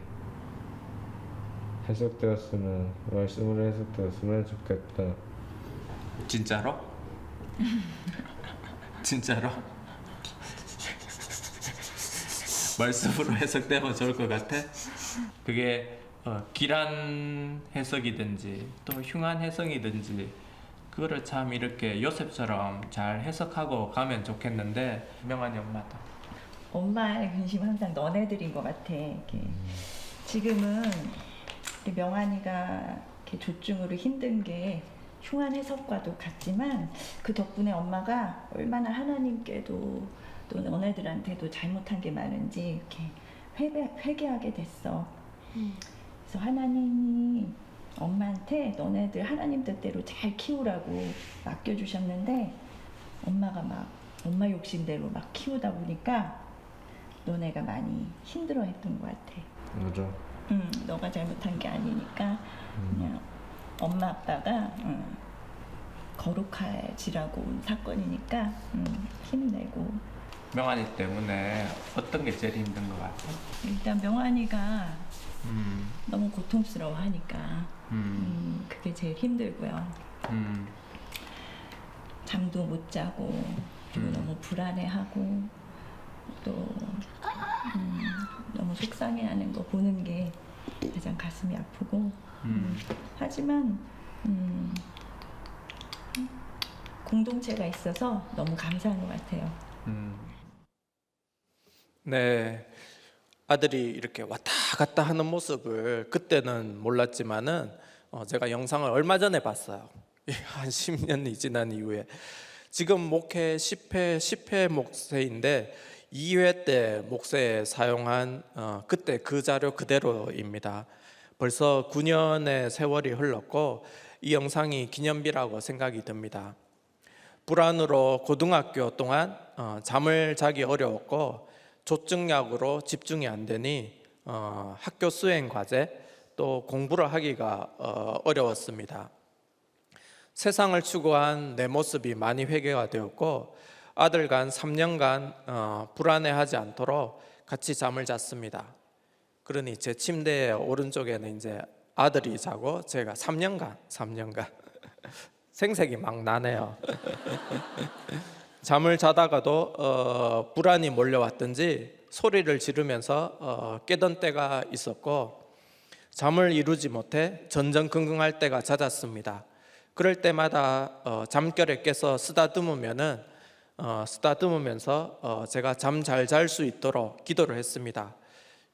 해석되었으면 말씀으로 해석되었으면 좋겠다. 진짜로? 진짜로? 말씀으로 해석되면 좋을 것 같아? 그게 기란 해석이든지 또 흉한 해석이든지 그거를 참 이렇게 요셉처럼 잘 해석하고 가면 좋겠는데 명환이 엄마다. 엄마의 근심은 항상 너네들인 것 같아. 이렇게. 지금은 이렇게 명환이가 이렇게 조증으로 힘든 게 흉한 해석과도 같지만 그 덕분에 엄마가 얼마나 하나님께도 또 너네들한테도 잘못한 게 많은지 이렇게 회개하게 됐어. 그래서 하나님이 엄마한테 너네들 하나님 뜻대로 잘 키우라고 맡겨주셨는데 엄마가 막 엄마 욕심대로 막 키우다 보니까 너네가 많이 힘들어했던 것 같아. 맞아. 너가 잘못한 게 아니니까 그냥 엄마 아빠가 거룩해지라고 온 사건이니까 힘내고. 명환이 때문에 어떤 게 제일 힘든 것 같아? 일단 명환이가 너무 고통스러워하니까 그게 제일 힘들고요. 잠도 못 자고 그리고 너무 불안해하고 또 너무 속상해하는 거 보는 게 가장 가슴이 아프고 하지만 공동체가 있어서 너무 감사한 것 같아요. 네, 아들이 이렇게 왔다 갔다 하는 모습을 그때는 몰랐지만은 제가 영상을 얼마 전에 봤어요. 한 10년이 지난 이후에. 지금 목회 10회 목회인데 2회 때 목회에 사용한 그때 그 자료 그대로입니다. 벌써 9년의 세월이 흘렀고 이 영상이 기념비라고 생각이 듭니다. 불안으로 고등학교 동안 잠을 자기 어려웠고 조증약으로 집중이 안 되니 학교 수행 과제 또 공부를 하기가 어려웠습니다. 세상을 추구한 내 모습이 많이 회개가 되었고 아들과 3년간 불안해하지 않도록 같이 잠을 잤습니다. 그러니 제 침대의 오른쪽에는 이제 아들이 자고 제가 3년간 생색이 막 나네요. 잠을 자다가도 불안이 몰려왔든지 소리를 지르면서 깨던 때가 있었고 잠을 이루지 못해 전전긍긍할 때가 잦았습니다. 그럴 때마다 잠결에 깨서 쓰다듬으면서 제가 잠 잘 잘 수 있도록 기도를 했습니다.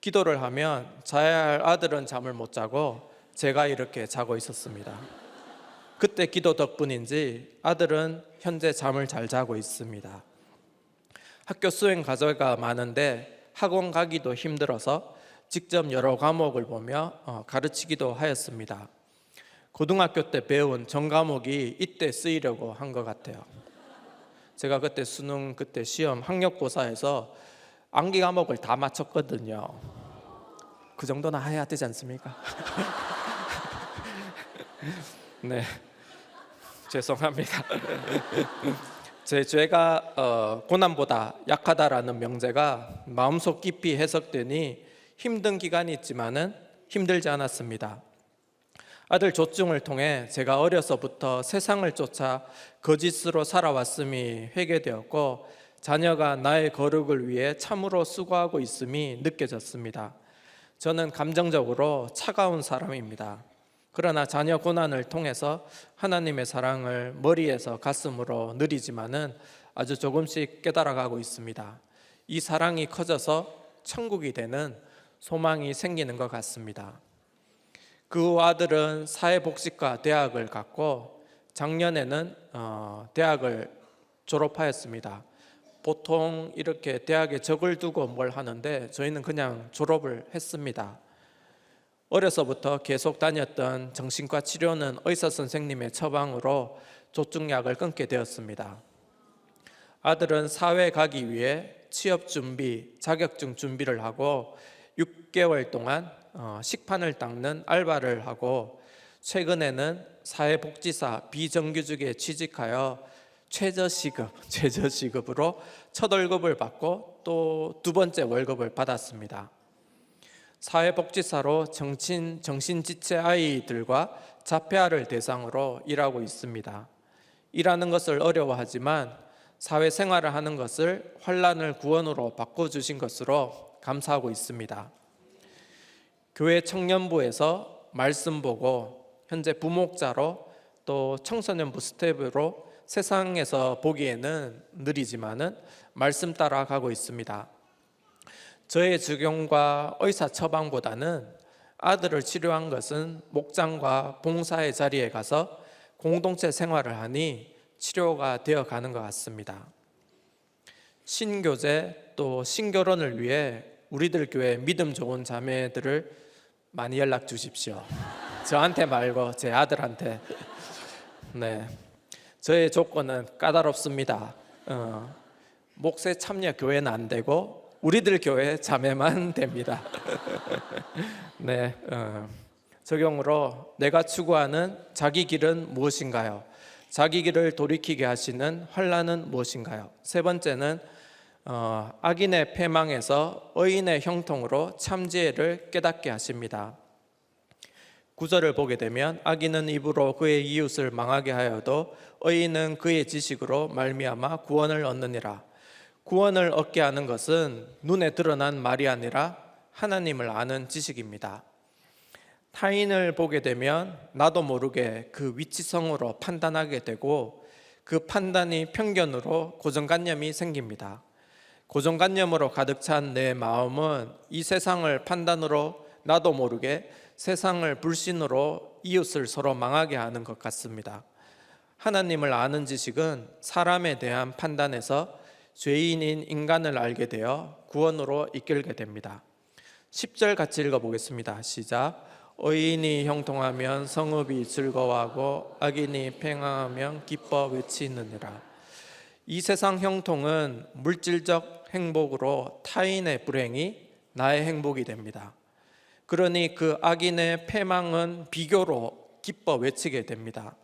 기도를 하면 자야 할 아들은 잠을 못 자고 제가 이렇게 자고 있었습니다. 그때 기도 덕분인지 아들은 현재 잠을 잘 자고 있습니다. 학교 수행 과제가 많은데 학원 가기도 힘들어서 직접 여러 과목을 보며 가르치기도 하였습니다. 고등학교 때 배운 전 과목이 이때 쓰이려고 한 것 같아요. 제가 그때 수능 그때 시험 학력고사에서 암기 과목을 다 맞췄거든요. 그 정도는 해야 되지 않습니까? 네, 죄송합니다. 제 죄가 고난보다 약하다라는 명제가 마음속 깊이 해석되니 힘든 기간이 있지만은 힘들지 않았습니다. 아들 조증을 통해 제가 어려서부터 세상을 쫓아 거짓으로 살아왔음이 회개되었고 자녀가 나의 거룩을 위해 참으로 수고하고 있음이 느껴졌습니다. 저는 감정적으로 차가운 사람입니다. 그러나 자녀 고난을 통해서 하나님의 사랑을 머리에서 가슴으로 누리지만은 아주 조금씩 깨달아가고 있습니다. 이 사랑이 커져서 천국이 되는 소망이 생기는 것 같습니다. 그 아들은 사회복지과 대학을 갔고 작년에는 대학을 졸업하였습니다. 보통 이렇게 대학에 적을 두고 뭘 하는데 저희는 그냥 졸업을 했습니다. 어려서부터 계속 다녔던 정신과 치료는 의사 선생님의 처방으로 조증약을 끊게 되었습니다. 아들은 사회 가기 위해 취업 준비, 자격증 준비를 하고 6개월 동안 식판을 닦는 알바를 하고 최근에는 사회복지사 비정규직에 취직하여 최저시급으로 첫 월급을 받고 또 두 번째 월급을 받았습니다. 사회복지사로 정신지체 아이들과 자폐아를 대상으로 일하고 있습니다. 일하는 것을 어려워하지만 사회생활을 하는 것을 환난을 구원으로 바꿔주신 것으로 감사하고 있습니다. 교회 청년부에서 말씀 보고 현재 부목자로 또 청소년부 스텝으로 세상에서 보기에는 느리지만은 말씀 따라 가고 있습니다. 저의 적용과 의사 처방보다는 아들을 치료한 것은 목장과 봉사의 자리에 가서 공동체 생활을 하니 치료가 되어 가는 것 같습니다. 신교제 또 신결혼을 위해 우리들 교회 믿음 좋은 자매들을 많이 연락 주십시오. 저한테 말고 제 아들한테. 네, 저의 조건은 까다롭습니다. 목세 참여 교회는 안 되고 우리들 교회 자매만 됩니다. 네, 적용으로 내가 추구하는 자기 길은 무엇인가요? 자기 길을 돌이키게 하시는 환난은 무엇인가요? 세 번째는 악인의 패망에서 의인의 형통으로 참지혜를 깨닫게 하십니다. 9절을 보게 되면 악인은 입으로 그의 이웃을 망하게 하여도 의인은 그의 지식으로 말미암아 구원을 얻느니라. 구원을 얻게 하는 것은 눈에 드러난 말이 아니라 하나님을 아는 지식입니다. 타인을 보게 되면 나도 모르게 그 위치성으로 판단하게 되고 그 판단이 편견으로 고정관념이 생깁니다. 고정관념으로 가득 찬 내 마음은 이 세상을 판단으로 나도 모르게 세상을 불신으로 이웃을 서로 망하게 하는 것 같습니다. 하나님을 아는 지식은 사람에 대한 판단에서 죄인인 인간을 알게 되어 구원으로 이끌게 됩니다. 10절 같이 읽어보겠습니다. 시작. 의인이 형통하면 성읍이 즐거워하고 악인이 팽ang하면 기뻐 외치느니라. 이 세상 형통은 물질적 행복으로 타인의 불행이 나의 행복이 됩니다. 그러니 그 악인의 패망은 비교로 기뻐 외치게 됩니다.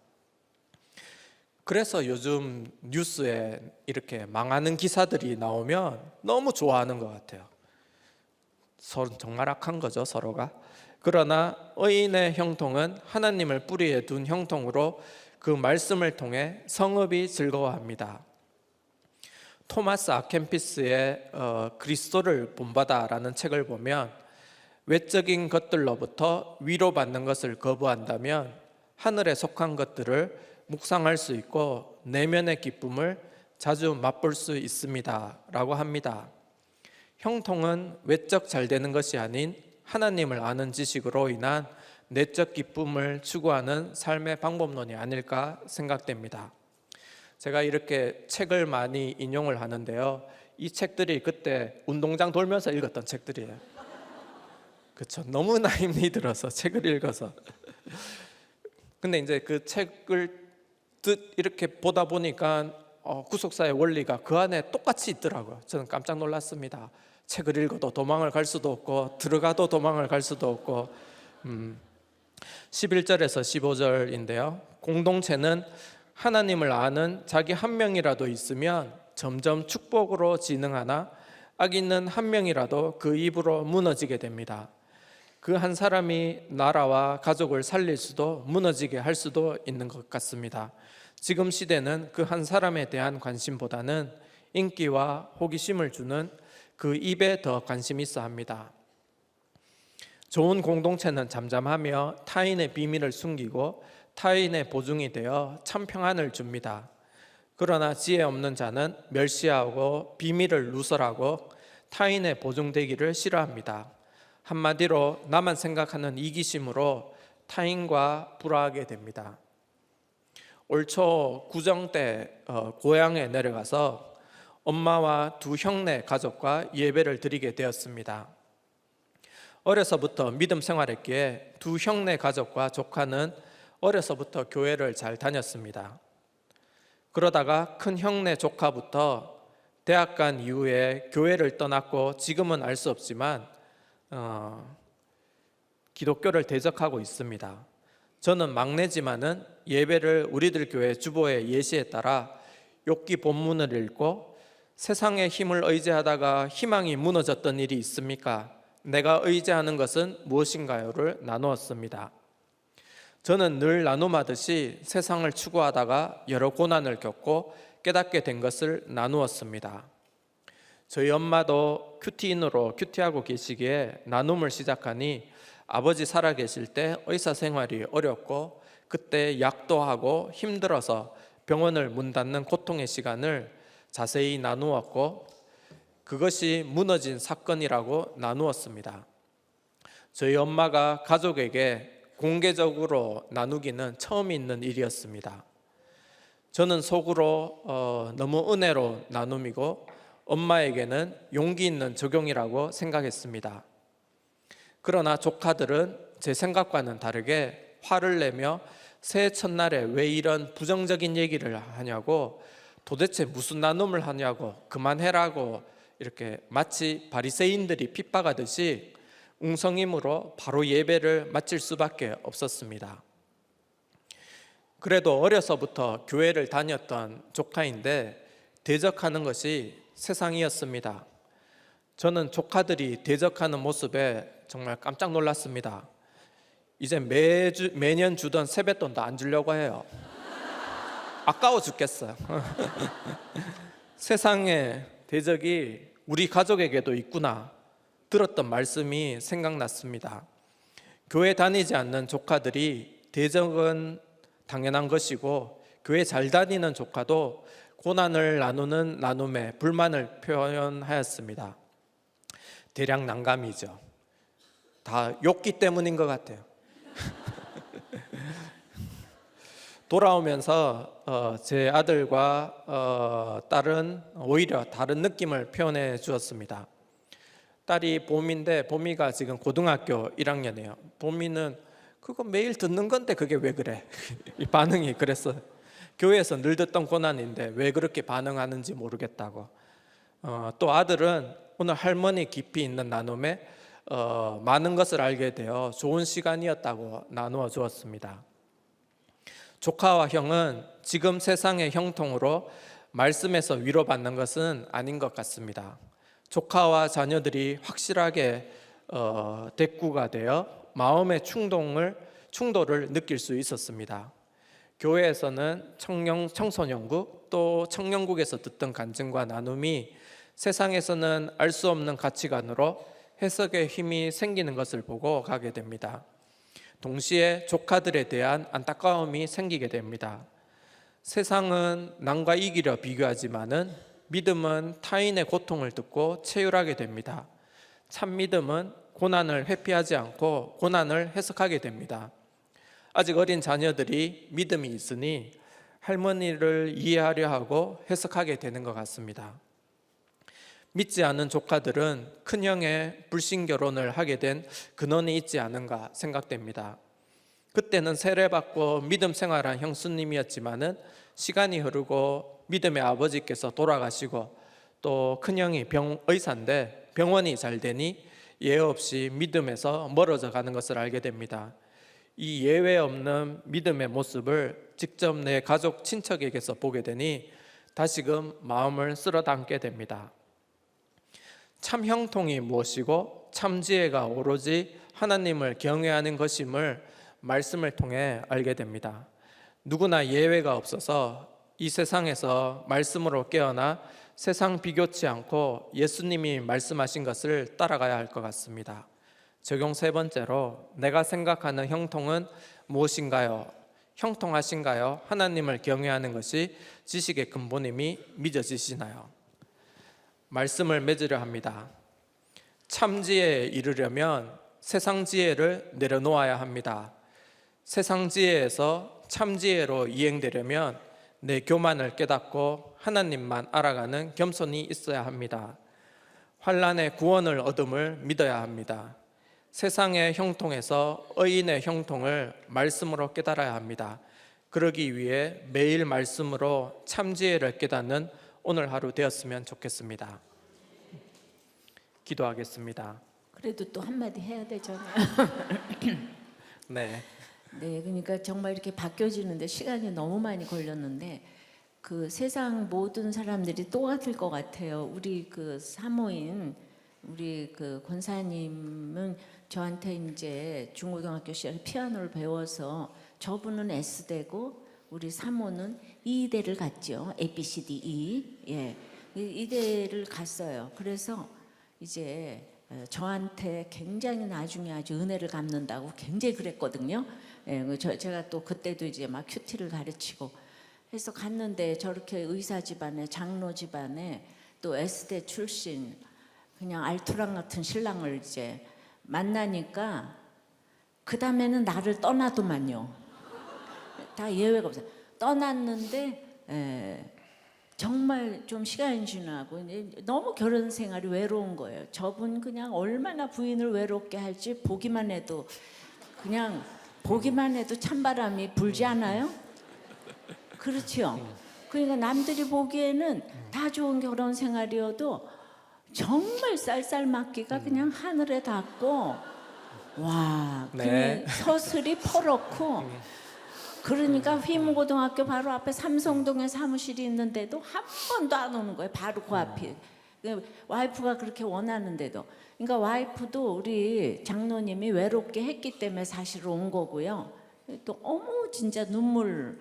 그래서 요즘 뉴스에 이렇게 망하는 기사들이 나오면 너무 좋아하는 것 같아요. 서로 정말 악한 거죠, 서로가. 그러나 의인의 형통은 하나님을 뿌리에 둔 형통으로 그 말씀을 통해 성읍이 즐거워합니다. 토마스 아켄피스의 그리스도를 본받아라는 책을 보면 외적인 것들로부터 위로받는 것을 거부한다면 하늘에 속한 것들을 묵상할 수 있고 내면의 기쁨을 자주 맛볼 수 있습니다 라고 합니다. 형통은 외적 잘 되는 것이 아닌 하나님을 아는 지식으로 인한 내적 기쁨을 추구하는 삶의 방법론이 아닐까 생각됩니다. 제가 이렇게 책을 많이 인용을 하는데요, 이 책들이 그때 운동장 돌면서 읽었던 책들이에요. 그렇죠. 너무나 힘이 들어서 책을 읽어서. 근데 이제 그 책을 이렇게 보다 보니까 구속사의 원리가 그 안에 똑같이 있더라고요. 저는 깜짝 놀랐습니다. 책을 읽어도 도망을 갈 수도 없고 들어가도 도망을 갈 수도 없고 11절에서 15절인데요. 공동체는 하나님을 아는 자기 한 명이라도 있으면 점점 축복으로 진흥하나 악인은 한 명이라도 그 입으로 무너지게 됩니다. 그 한 사람이 나라와 가족을 살릴 수도 무너지게 할 수도 있는 것 같습니다. 지금 시대는 그 한 사람에 대한 관심보다는 인기와 호기심을 주는 그 입에 더 관심이 있어 합니다. 좋은 공동체는 잠잠하며 타인의 비밀을 숨기고 타인의 보증이 되어 참 평안을 줍니다. 그러나 지혜 없는 자는 멸시하고 비밀을 누설하고 타인의 보증되기를 싫어합니다. 한마디로 나만 생각하는 이기심으로 타인과 불화하게 됩니다. 올 초 구정 때 고향에 내려가서 엄마와 두 형네 가족과 예배를 드리게 되었습니다. 어려서부터 믿음 생활했기에 두 형네 가족과 조카는 어려서부터 교회를 잘 다녔습니다. 그러다가 큰 형네 조카부터 대학 간 이후에 교회를 떠났고 지금은 알 수 없지만 기독교를 대적하고 있습니다. 저는 막내지만은 예배를 우리들 교회 주보의 예시에 따라 욥기 본문을 읽고 세상의 힘을 의지하다가 희망이 무너졌던 일이 있습니까? 내가 의지하는 것은 무엇인가요를 나누었습니다. 저는 늘 나눔하듯이 세상을 추구하다가 여러 고난을 겪고 깨닫게 된 것을 나누었습니다. 저희 엄마도 큐티인으로 큐티하고 계시기에 나눔을 시작하니 아버지 살아계실 때 의사 생활이 어렵고 그때 약도 하고 힘들어서 병원을 문 닫는 고통의 시간을 자세히 나누었고 그것이 무너진 사건이라고 나누었습니다. 저희 엄마가 가족에게 공개적으로 나누기는 처음 있는 일이었습니다. 저는 속으로 너무 은혜로 나눔이고 엄마에게는 용기 있는 적용이라고 생각했습니다. 그러나 조카들은 제 생각과는 다르게 화를 내며 새해 첫날에 왜 이런 부정적인 얘기를 하냐고, 도대체 무슨 나눔을 하냐고, 그만해라고 이렇게 마치 바리새인들이 핍박하듯이 웅성임으로 바로 예배를 마칠 수밖에 없었습니다. 그래도 어려서부터 교회를 다녔던 조카인데 대적하는 것이 세상이었습니다. 저는 조카들이 대적하는 모습에 정말 깜짝 놀랐습니다. 이제 매년 주던 세뱃돈도 안 주려고 해요. 아까워 죽겠어요. 세상의 대적이 우리 가족에게도 있구나 들었던 말씀이 생각났습니다. 교회 다니지 않는 조카들이 대적은 당연한 것이고, 교회 잘 다니는 조카도 고난을 나누는 나눔에 불만을 표현하였습니다. 대략 난감이죠. 다 욕기 때문인 것 같아요. 돌아오면서 제 아들과 딸은 오히려 다른 느낌을 표현해 주었습니다. 딸이 봄인데 봄이가 지금 고등학교 1학년이에요. 봄이는 그거 매일 듣는 건데 그게 왜 그래? 이 반응이 그랬어요. 교회에서 늘 듣던 고난인데 왜 그렇게 반응하는지 모르겠다고. 또 아들은 오늘 할머니 깊이 있는 나눔에 많은 것을 알게 되어 좋은 시간이었다고 나누어 주었습니다. 조카와 형은 지금 세상의 형통으로 말씀에서 위로받는 것은 아닌 것 같습니다. 조카와 자녀들이 확실하게 대꾸가 되어 마음의 충돌을 느낄 수 있었습니다. 교회에서는 청소년국 또 청년국에서 듣던 간증과 나눔이 세상에서는 알 수 없는 가치관으로 해석의 힘이 생기는 것을 보고 가게 됩니다. 동시에 조카들에 대한 안타까움이 생기게 됩니다. 세상은 남과 이기려 비교하지만은 믿음은 타인의 고통을 듣고 체휼하게 됩니다. 참 믿음은 고난을 회피하지 않고 고난을 해석하게 됩니다. 아직 어린 자녀들이 믿음이 있으니 할머니를 이해하려 하고 해석하게 되는 것 같습니다. 믿지 않은 조카들은 큰형의 불신 결혼을 하게 된 근원이 있지 않은가 생각됩니다. 그때는 세례받고 믿음 생활한 형수님이었지만은 시간이 흐르고 믿음의 아버지께서 돌아가시고 또 큰형이 의사인데 병원이 잘 되니 예외 없이 믿음에서 멀어져 가는 것을 알게 됩니다. 이 예외 없는 믿음의 모습을 직접 내 가족 친척에게서 보게 되니 다시금 마음을 쓸어 담게 됩니다. 참 형통이 무엇이고 참 지혜가 오로지 하나님을 경외하는 것임을 말씀을 통해 알게 됩니다. 누구나 예외가 없어서 이 세상에서 말씀으로 깨어나 세상 비교치 않고 예수님이 말씀하신 것을 따라가야 할 것 같습니다. 적용 세 번째로, 내가 생각하는 형통은 무엇인가요? 형통하신가요? 하나님을 경외하는 것이 지식의 근본임이 믿어지시나요? 말씀을 맺으려 합니다. 참 지혜에 이르려면 세상 지혜를 내려놓아야 합니다. 세상 지혜에서 참 지혜로 이행되려면 내 교만을 깨닫고 하나님만 알아가는 겸손이 있어야 합니다. 환난의 구원을 얻음을 믿어야 합니다. 세상의 형통에서 의인의 형통을 말씀으로 깨달아야 합니다. 그러기 위해 매일 말씀으로 참 지혜를 깨닫는 오늘 하루 되었으면 좋겠습니다. 기도하겠습니다. 그래도 또 한마디 해야 되잖아요. 네. 네, 그러니까 정말 이렇게 바뀌어지는데 시간이 너무 많이 걸렸는데 그 세상 모든 사람들이 똑같을 것 같아요. 우리 그 사모인 우리 그 권사님은 저한테 이제 중고등학교 시절에 피아노를 배워서 저분은 S대고 우리 사모는 E대를 갔죠. A, B, C, D, E. 예, E대를 갔어요. 그래서 이제 저한테 굉장히 나중에 아주 은혜를 갚는다고 굉장히 그랬거든요. 예, 제가 또 그때도 이제 막 큐티를 가르치고 해서 갔는데 저렇게 의사 집안에 장로 집안에 또 S대 출신 그냥 알토란 같은 신랑을 이제 만나니까 그 다음에는 나를 떠나더만요. 다 예외가 없어요. 떠났는데 정말 좀 시간이 지나고 너무 결혼 생활이 외로운 거예요. 저분 그냥 얼마나 부인을 외롭게 할지 보기만 해도 그냥 보기만 해도 찬바람이 불지 않아요? 그렇죠. 그러니까 남들이 보기에는 다 좋은 결혼 생활이어도 정말 쌀쌀맞기가 그냥 하늘에 닿고 와 네. 그냥 서슬이 퍼렇고 그러니까 휘문고등학교 바로 앞에 삼성동에 사무실이 있는데도 한 번도 안 오는 거예요. 바로 그 앞이. 와이프가 그렇게 원하는데도. 그러니까 와이프도 우리 장로님이 외롭게 했기 때문에 사실 온 거고요. 또 어머 진짜 눈물.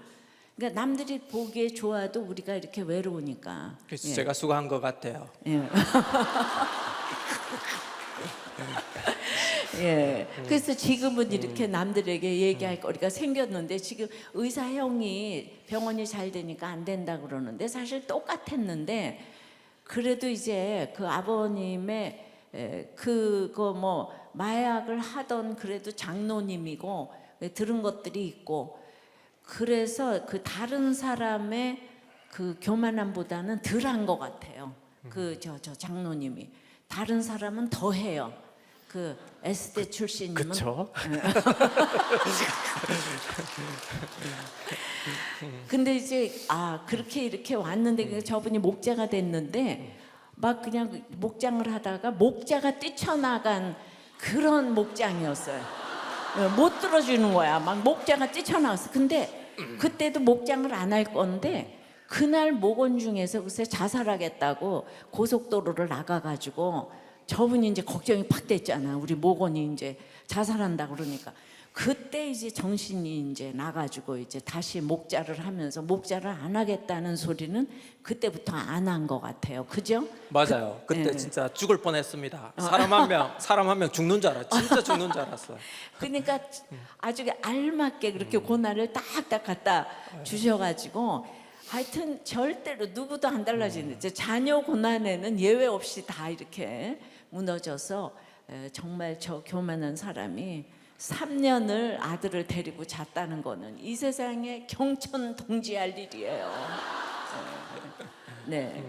그러니까 남들이 보기에 좋아도 우리가 이렇게 외로우니까. 그래서 예. 제가 수고한 것 같아요. 예. 예. 그래서 지금은 이렇게 남들에게 얘기할 거리가 생겼는데 지금 의사 형이 병원이 잘 되니까 안 된다 그러는데 사실 똑같았는데 그래도 이제 그 아버님의 그거 뭐 마약을 하던 그래도 장로님이고 들은 것들이 있고 그래서 그 다른 사람의 그 교만함보다는 덜한 것 같아요. 그 저 장로님이 다른 사람은 더 해요. 그 S대 출신님은 그렇죠. 근데 이제 그렇게 이렇게 왔는데 저분이 목자가 됐는데 막 그냥 목장을 하다가 목자가 뛰쳐나간 그런 목장이었어요. 못 들어주는 거야. 막 목자가 뛰쳐나왔어. 근데 그때도 목장을 안 할 건데 그날 목원 중에서 글쎄 자살하겠다고 고속도로를 나가가지고 저분이 이제 걱정이 팍 됐잖아. 우리 목원이 이제 자살한다 그러니까 그때 이제 정신이 이제 나가지고 이제 다시 목자를 하면서 목자를 안 하겠다는 소리는 그때부터 안 한 것 같아요. 그죠? 맞아요. 그때 예. 진짜 죽을 뻔했습니다. 사람 한 명 죽는 줄 알았어. 진짜 죽는 줄 알았어요. 그러니까 아주 알맞게 그렇게 고난을 딱딱 갖다 주셔가지고 하여튼 절대로 누구도 안 달라지는데 자녀 고난에는 예외 없이 다 이렇게 무너져서 정말 저 교만한 사람이 3년을 아들을 데리고 잤다는 거는 이 세상에 경천동지할 일이에요. 네.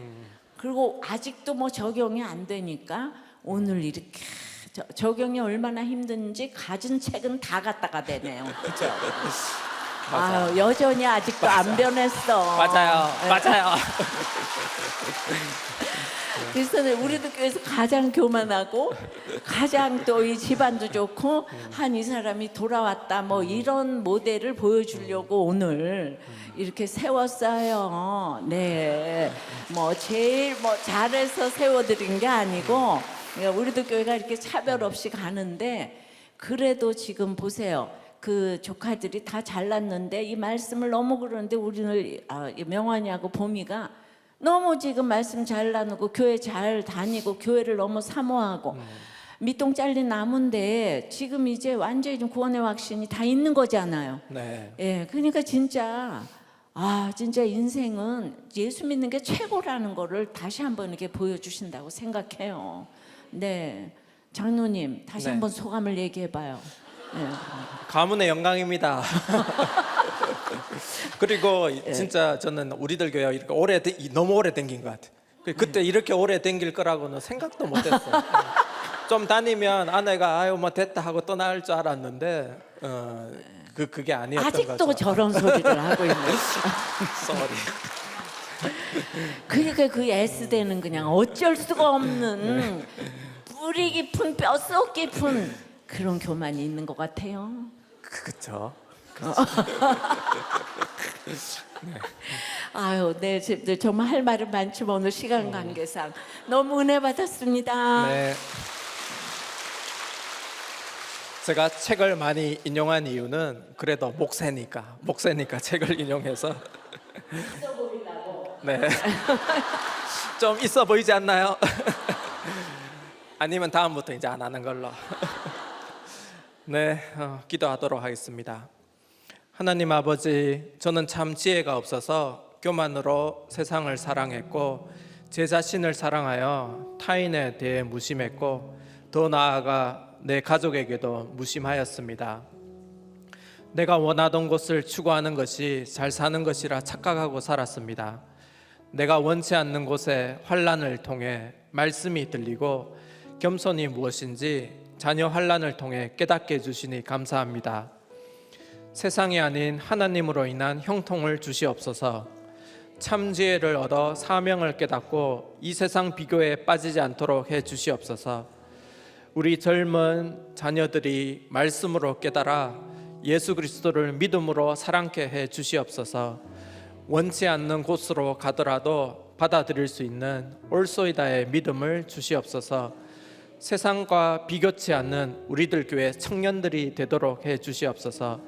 그리고 아직도 뭐 적용이 안 되니까 오늘 이렇게 적용이 얼마나 힘든지 가진 책은 다 갖다가 대네요. 그죠? 여전히 아직도 안 변했어. 맞아요. 네. 맞아요. 그래서 우리도 교회에서 가장 교만하고 가장 또 이 집안도 좋고 한 이 사람이 돌아왔다 뭐 이런 모델을 보여주려고 오늘 이렇게 세웠어요. 네, 뭐 제일 뭐 잘해서 세워드린 게 아니고 그러니까 우리도 교회가 이렇게 차별 없이 가는데 그래도 지금 보세요. 그 조카들이 다 잘났는데 이 말씀을 너무 그러는데 우리는 명환이하고 봄이가 너무 지금 말씀 잘 나누고 교회 잘 다니고 교회를 너무 사모하고 밑동 잘린 나무인데 지금 이제 완전히 좀 구원의 확신이 다 있는 거잖아요. 네. 예, 그러니까 진짜 진짜 인생은 예수 믿는 게 최고라는 거를 다시 한번 이렇게 보여주신다고 생각해요. 네, 장로님 다시 네. 한번 소감을 얘기해봐요. 네. 가문의 영광입니다. 그리고 진짜 저는 우리들 교회 이렇게 너무 오래 댕긴 것 같아요. 그때 이렇게 오래 댕길 거라고는 생각도 못했어요. 좀 다니면 아내가 아유 뭐 됐다 하고 떠날 줄 알았는데 그게 아니었던 아직도 거죠. 저런 소리를 하고 있는. Sorry. 그러니까 그 S대는 그냥 어쩔 수가 없는 뿌리 깊은 뼛속 깊은 그런 교만이 있는 것 같아요. 그렇죠. 아유, 네, 정말 할 말은 많지만 오늘 시간 관계상 너무 은혜 받았습니다. 네. 제가 책을 많이 인용한 이유는 그래도 목세니까 책을 인용해서 네. 좀 있어 보이지 않나요? 아니면 다음부터 이제 안 하는 걸로. 네, 기도하도록 하겠습니다. 하나님 아버지, 저는 참 지혜가 없어서 교만으로 세상을 사랑했고 제 자신을 사랑하여 타인에 대해 무심했고 더 나아가 내 가족에게도 무심하였습니다. 내가 원하던 것을 추구하는 것이 잘 사는 것이라 착각하고 살았습니다. 내가 원치 않는 곳에 환난을 통해 말씀이 들리고 겸손이 무엇인지 자녀 환난을 통해 깨닫게 해주시니 감사합니다. 세상이 아닌 하나님으로 인한 형통을 주시옵소서. 참 지혜를 얻어 사명을 깨닫고 이 세상 비교에 빠지지 않도록 해 주시옵소서. 우리 젊은 자녀들이 말씀으로 깨달아 예수 그리스도를 믿음으로 사랑케 해 주시옵소서. 원치 않는 곳으로 가더라도 받아들일 수 있는 올소이다의 믿음을 주시옵소서. 세상과 비교치 않는 우리들 교회 청년들이 되도록 해 주시옵소서.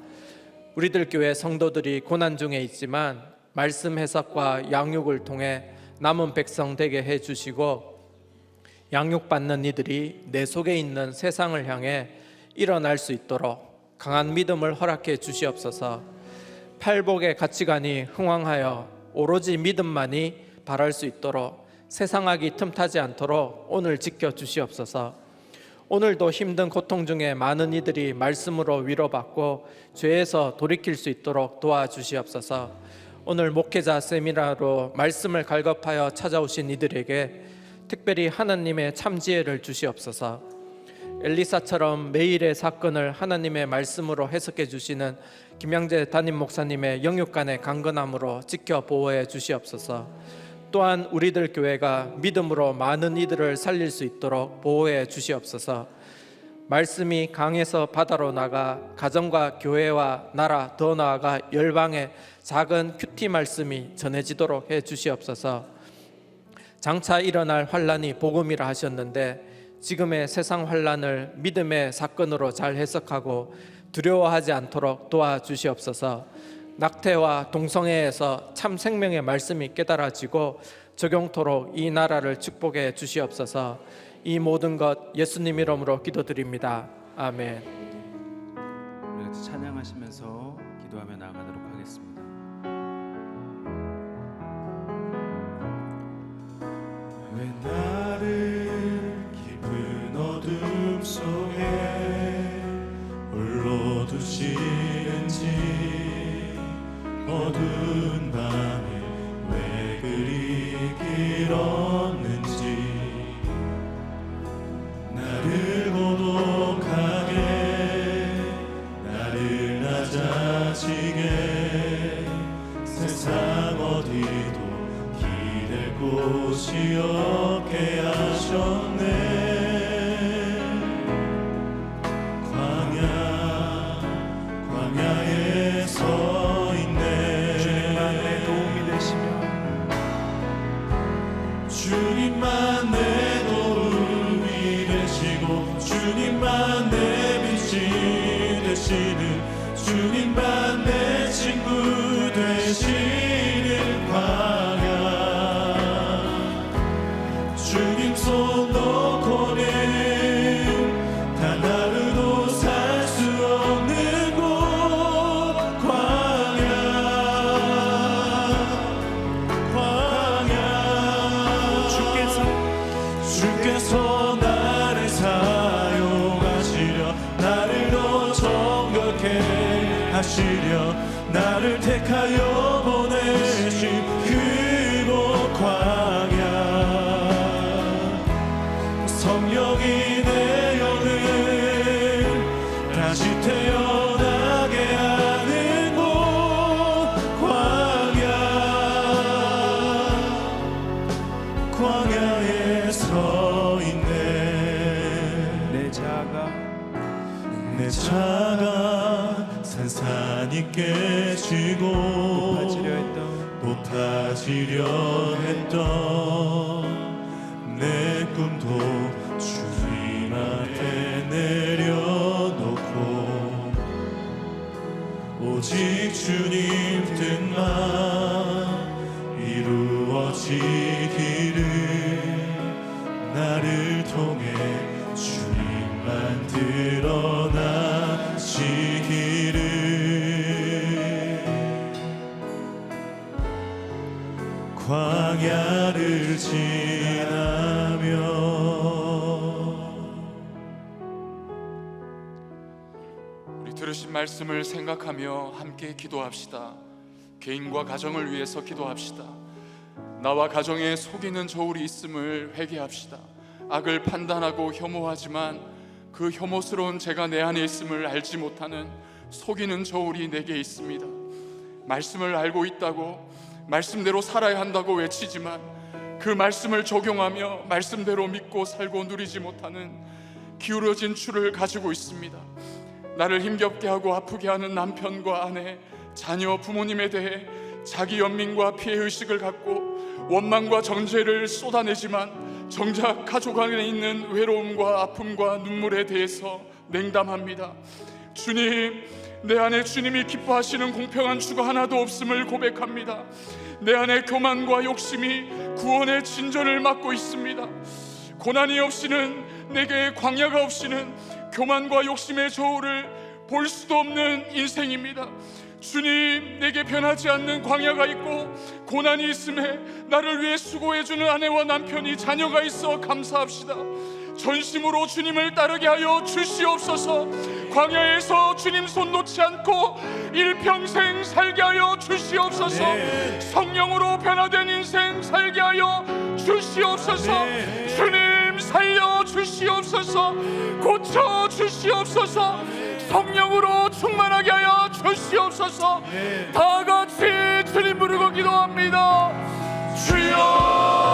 우리들 교회 성도들이 고난 중에 있지만 말씀 해석과 양육을 통해 남은 백성 되게 해 주시고, 양육받는 이들이 내 속에 있는 세상을 향해 일어날 수 있도록 강한 믿음을 허락해 주시옵소서. 팔복의 가치관이 흥황하여 오로지 믿음만이 바랄 수 있도록 세상악이 틈타지 않도록 오늘 지켜 주시옵소서. 오늘도 힘든 고통 중에 많은 이들이 말씀으로 위로받고 죄에서 돌이킬 수 있도록 도와주시옵소서. 오늘 목회자 세미나로 말씀을 갈급하여 찾아오신 이들에게 특별히 하나님의 참지혜를 주시옵소서. 엘리사처럼 매일의 사건을 하나님의 말씀으로 해석해 주시는 김양재 담임 목사님의 영육간의 강건함으로 지켜 보호해 주시옵소서. 또한 우리들 교회가 믿음으로 많은 이들을 살릴 수 있도록 보호해 주시옵소서. 말씀이 강에서 바다로 나가 가정과 교회와 나라, 더 나아가 열방에 작은 큐티 말씀이 전해지도록 해 주시옵소서. 장차 일어날 환란이 복음이라 하셨는데 지금의 세상 환란을 믿음의 사건으로 잘 해석하고 두려워하지 않도록 도와주시옵소서. 낙태와 동성애에서 참 생명의 말씀이 깨달아지고 적용토록 이 나라를 축복해 주시옵소서. 이 모든 것 예수님 이름으로 기도드립니다. 아멘. 우리 같이 찬양하시면서 기도하며 나아가도록 하겠습니다. 왜 나를 깊은 어둠 속에 홀로 두시는지, 어두운 밤에 왜 그리 길었는지, 나를 고독하게, 나를 낮아지게, 세상 어디도 기댈 곳이 없게 하셨네. 광야에 서 있네. 주님만 내 도움이 되시며, 주님만 내 도움이 되시고, 주님만 내 빛이 되시는, 주님만 내 친구 되시는 광야. 주님 손 놓고는 단 하루도 살 수 없는 곳, 광야. 주께서 나를 사용하시려, 나를 더 정결케 하시려, 나를 택하여 보내신 그곳 광야. 성령이 내 영을 다시 태어나게 하는 곳, 광야. 광야에 서 있네. 내 자가 산산이 깨지고 높아지려 했던 내 꿈도 주님 앞에 내려놓고, 오직 주님 뜻만 이루어지기를, 나를 통해 주님만 드러나시기를. 광야를 지나며. 우리 들으신 말씀을 생각하며 함께 기도합시다. 개인과 가정을 위해서 기도합시다. 나와 가정에 속이는 저울이 있음을 회개합시다. 악을 판단하고 혐오하지만 그 혐오스러운 죄가 내 안에 있음을 알지 못하는 속이는 저울이 내게 있습니다. 말씀을 알고 있다고 말씀대로 살아야 한다고 외치지만 그 말씀을 적용하며 말씀대로 믿고 살고 누리지 못하는 기울어진 추를 가지고 있습니다. 나를 힘겹게 하고 아프게 하는 남편과 아내, 자녀, 부모님에 대해 자기 연민과 피해의식을 갖고 원망과 정죄를 쏟아내지만 정작 가족 안에 있는 외로움과 아픔과 눈물에 대해서 냉담합니다. 주님, 내 안에 주님이 기뻐하시는 공평한 주가 하나도 없음을 고백합니다. 내 안에 교만과 욕심이 구원의 진전을 막고 있습니다. 고난이 없이는, 내게 광야가 없이는 교만과 욕심의 저울을 볼 수도 없는 인생입니다. 주님, 내게 변하지 않는 광야가 있고 고난이 있음에 나를 위해 수고해주는 아내와 남편이, 자녀가 있어 감사합시다. 전심으로 주님을 따르게 하여 주시옵소서. 광야에서 주님 손 놓지 않고 일평생 살게 하여 주시옵소서. 성령으로 변화된 인생 살게 하여 주시옵소서. 주님 살려 주시옵소서. 고쳐 주시옵소서. 성령으로 충만하게 하여 주시옵소서. 다 같이 주님 부르고 기도합니다. 주여,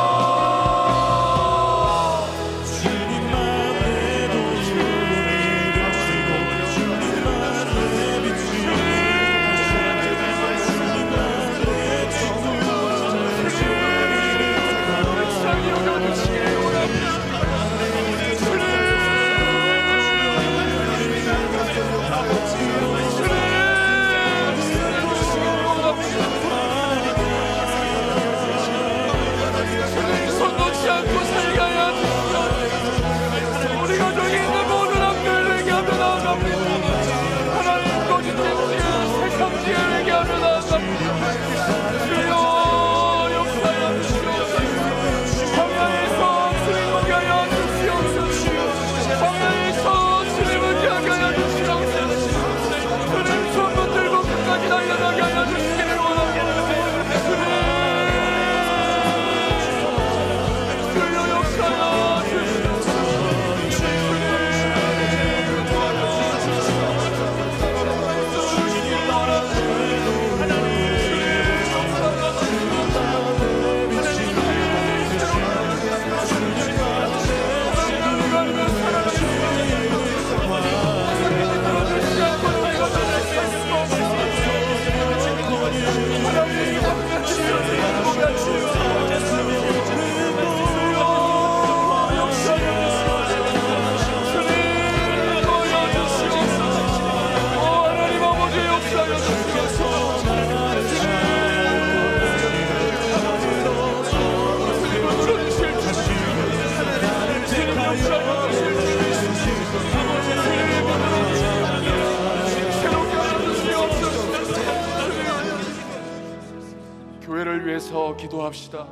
교회를 위해서 기도합시다.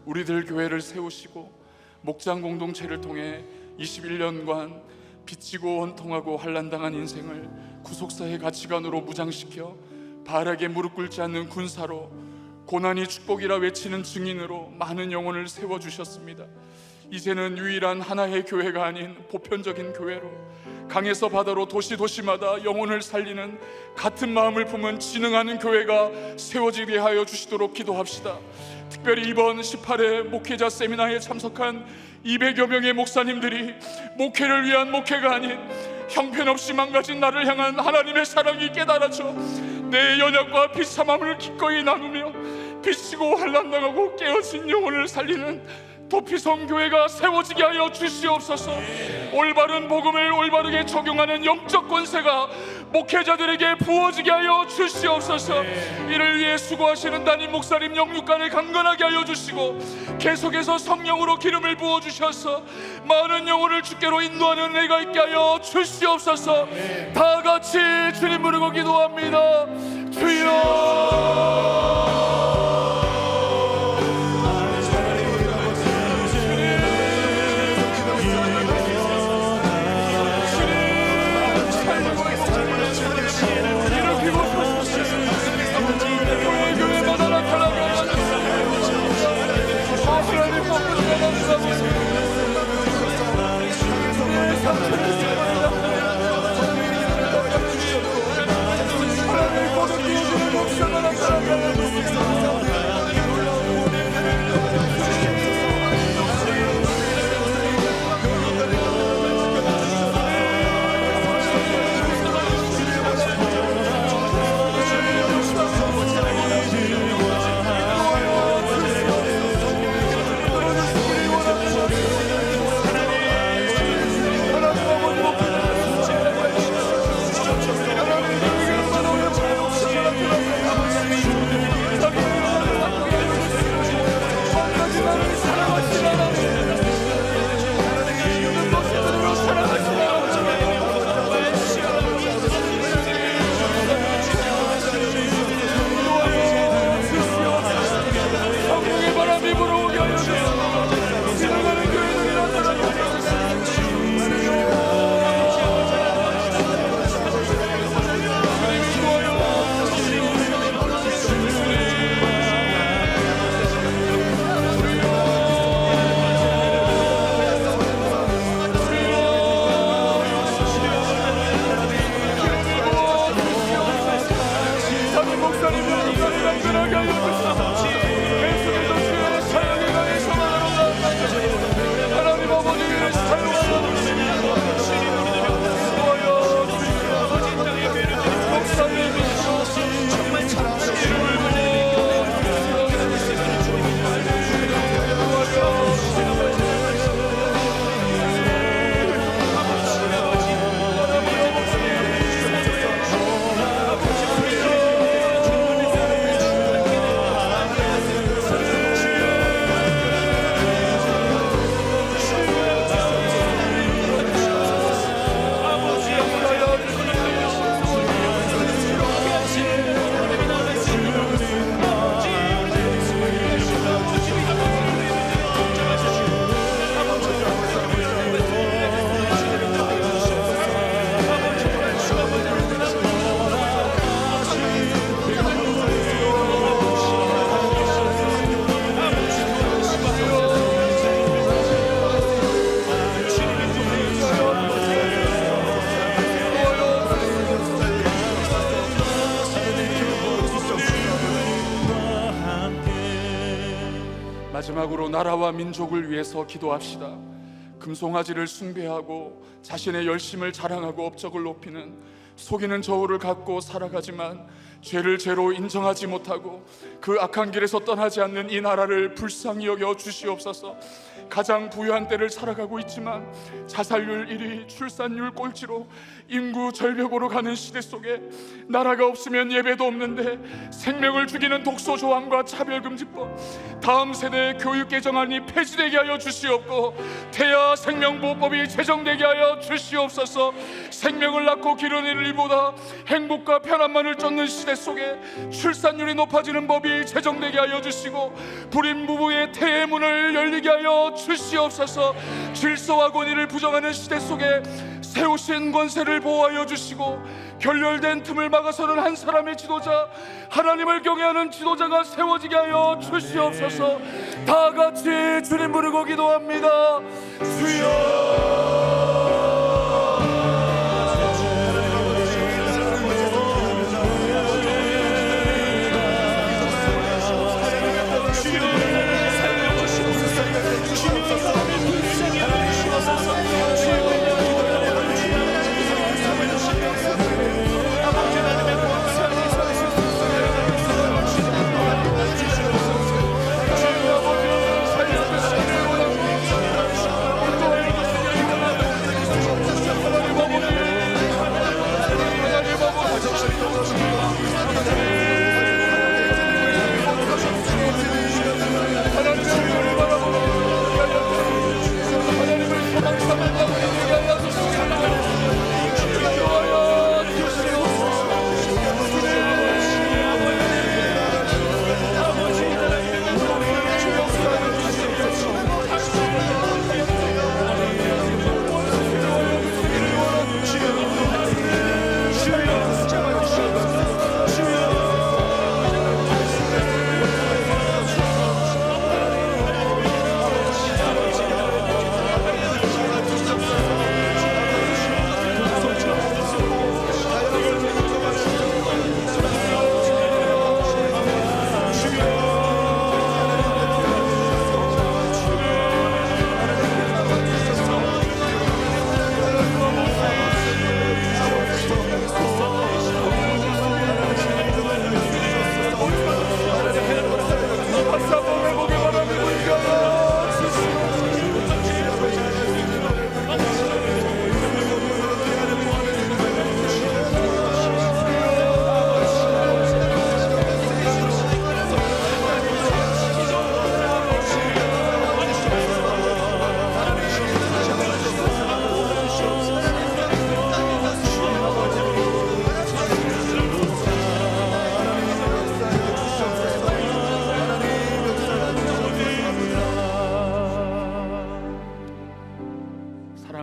우리들 교회를 세우시고 목장 공동체를 통해 21년간 빚지고 원통하고 환난당한 인생을 구속사의 가치관으로 무장시켜 바알에게 무릎 꿇지 않는 군사로, 고난이 축복이라 외치는 증인으로 많은 영혼을 세워주셨습니다. 이제는 유일한 하나의 교회가 아닌 보편적인 교회로, 강에서 바다로 도시마다 영혼을 살리는 같은 마음을 품은 진흥하는 교회가 세워지게 하여 주시도록 기도합시다. 특별히 이번 18회 목회자 세미나에 참석한 200여 명의 목사님들이 목회를 위한 목회가 아닌 형편없이 망가진 나를 향한 하나님의 사랑이 깨달아져 내 연약과 비참함을 기꺼이 나누며 빚지고 환난당하고 깨어진 영혼을 살리는 도피성 교회가 세워지게 하여 주시옵소서. 올바른 복음을 올바르게 적용하는 영적 권세가 목회자들에게 부어지게 하여 주시옵소서. 이를 위해 수고하시는 담임 목사님 영육간을 강건하게 하여 주시고 계속해서 성령으로 기름을 부어주셔서 많은 영혼을 주께로 인도하는 은혜가 있게 하여 주시옵소서. 다 같이 주님 부르고 기도합니다. 주여, 하나님의 마지막으로 나라와 민족을 위해서 기도합시다. 금송아지를 숭배하고 자신의 열심을 자랑하고 업적을 높이는 속이는 저울을 갖고 살아가지만 죄를 죄로 인정하지 못하고 그 악한 길에서 떠나지 않는 이 나라를 불쌍히 여겨 주시옵소서. 가장 부유한 때를 살아가고 있지만 자살률 1위, 출산율 꼴찌로 인구 절벽으로 가는 시대 속에 나라가 없으면 예배도 없는데 생명을 죽이는 독소 조항과 차별금지법, 다음 세대의 교육 개정안이 폐지되게 하여 주시옵고 태아 생명보호법이 제정되게 하여 주시옵소서. 생명을 낳고 기르는 일보다 행복과 편안만을 쫓는 시대 속에 출산율이 높아지는 법이 제정되게 하여 주시고 불임 부부의 태의 문을 열리게 하여 주시옵소서. 질서와 권위를 부정하는 시대 속에 세우신 권세를 보호하여 주시고 결렬된 틈을 막아서는 한 사람의 지도자, 하나님을 경외하는 지도자가 세워지게 하여 주시옵소서. 다 같이 주님 부르고 기도합니다. 주여.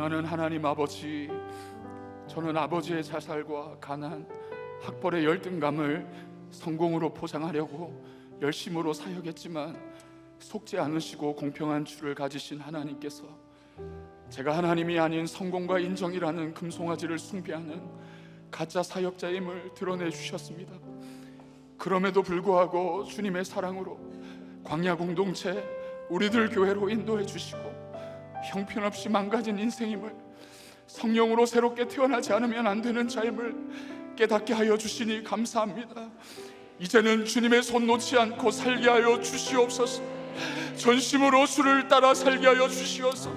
사랑하는 하나님 아버지, 저는 아버지의 자살과 가난, 학벌의 열등감을 성공으로 포장하려고 열심으로 사역했지만 속지 않으시고 공평한 주를 가지신 하나님께서 제가 하나님이 아닌 성공과 인정이라는 금송아지를 숭배하는 가짜 사역자임을 드러내 주셨습니다. 그럼에도 불구하고 주님의 사랑으로 광야 공동체 우리들 교회로 인도해 주시고 형편없이 망가진 인생임을, 성령으로 새롭게 태어나지 않으면 안 되는 자임을 깨닫게 하여 주시니 감사합니다. 이제는 주님의 손 놓지 않고 살게 하여 주시옵소서. 전심으로 주를 따라 살게 하여 주시옵소서.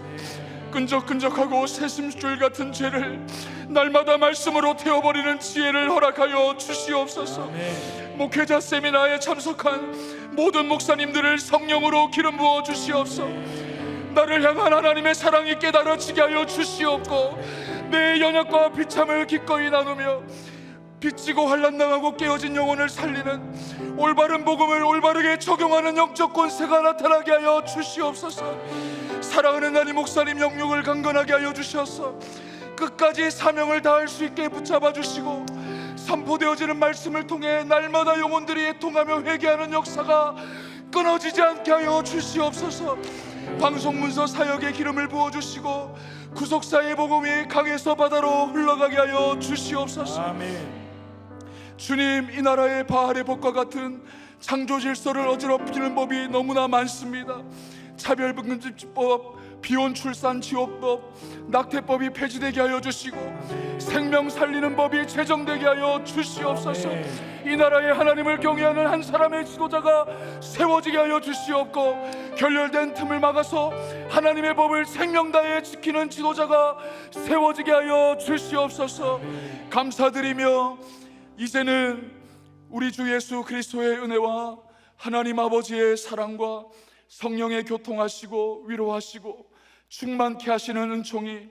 끈적끈적하고 새심줄 같은 죄를 날마다 말씀으로 태워버리는 지혜를 허락하여 주시옵소서. 목회자 세미나에 참석한 모든 목사님들을 성령으로 기름 부어 주시옵소서. 나를 향한 하나님의 사랑이 깨달아지게 하여 주시옵고 내 연약과 비참을 기꺼이 나누며 빚지고 환난당하고 깨어진 영혼을 살리는 올바른 복음을 올바르게 적용하는 영적 권세가 나타나게 하여 주시옵소서. 사랑하는 나님 목사님 영육을 강건하게 하여 주셔서 끝까지 사명을 다할 수 있게 붙잡아 주시고 선포되어지는 말씀을 통해 날마다 영혼들이 애통하며 회개하는 역사가 끊어지지 않게 하여 주시옵소서. 방송문서 사역의 기름을 부어주시고 구속사의 복음이 강에서 바다로 흘러가게 하여 주시옵소서. 아멘. 주님, 이 나라의 바알의 복과 같은 창조 질서를 어지럽히는 법이 너무나 많습니다. 차별금지법, 비혼 출산 지원법, 낙태법이 폐지되게 하여 주시고 생명 살리는 법이 제정되게 하여 주시옵소서. 이 나라에 하나님을 경외하는 한 사람의 지도자가 세워지게 하여 주시옵고, 결렬된 틈을 막아서 하나님의 법을 생명 다해 지키는 지도자가 세워지게 하여 주시옵소서. 감사드리며 이제는 우리 주 예수 그리스도의 은혜와 하나님 아버지의 사랑과 성령의 교통하시고 위로하시고 충만케 하시는 은총이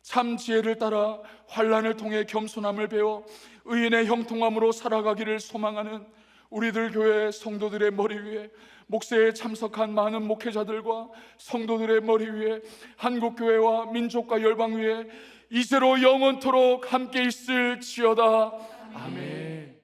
참 지혜를 따라 환난을 통해 겸손함을 배워 의인의 형통함으로 살아가기를 소망하는 우리들 교회 성도들의 머리 위에, 목세에 참석한 많은 목회자들과 성도들의 머리 위에, 한국교회와 민족과 열방 위에 이제로 영원토록 함께 있을지어다. 아멘.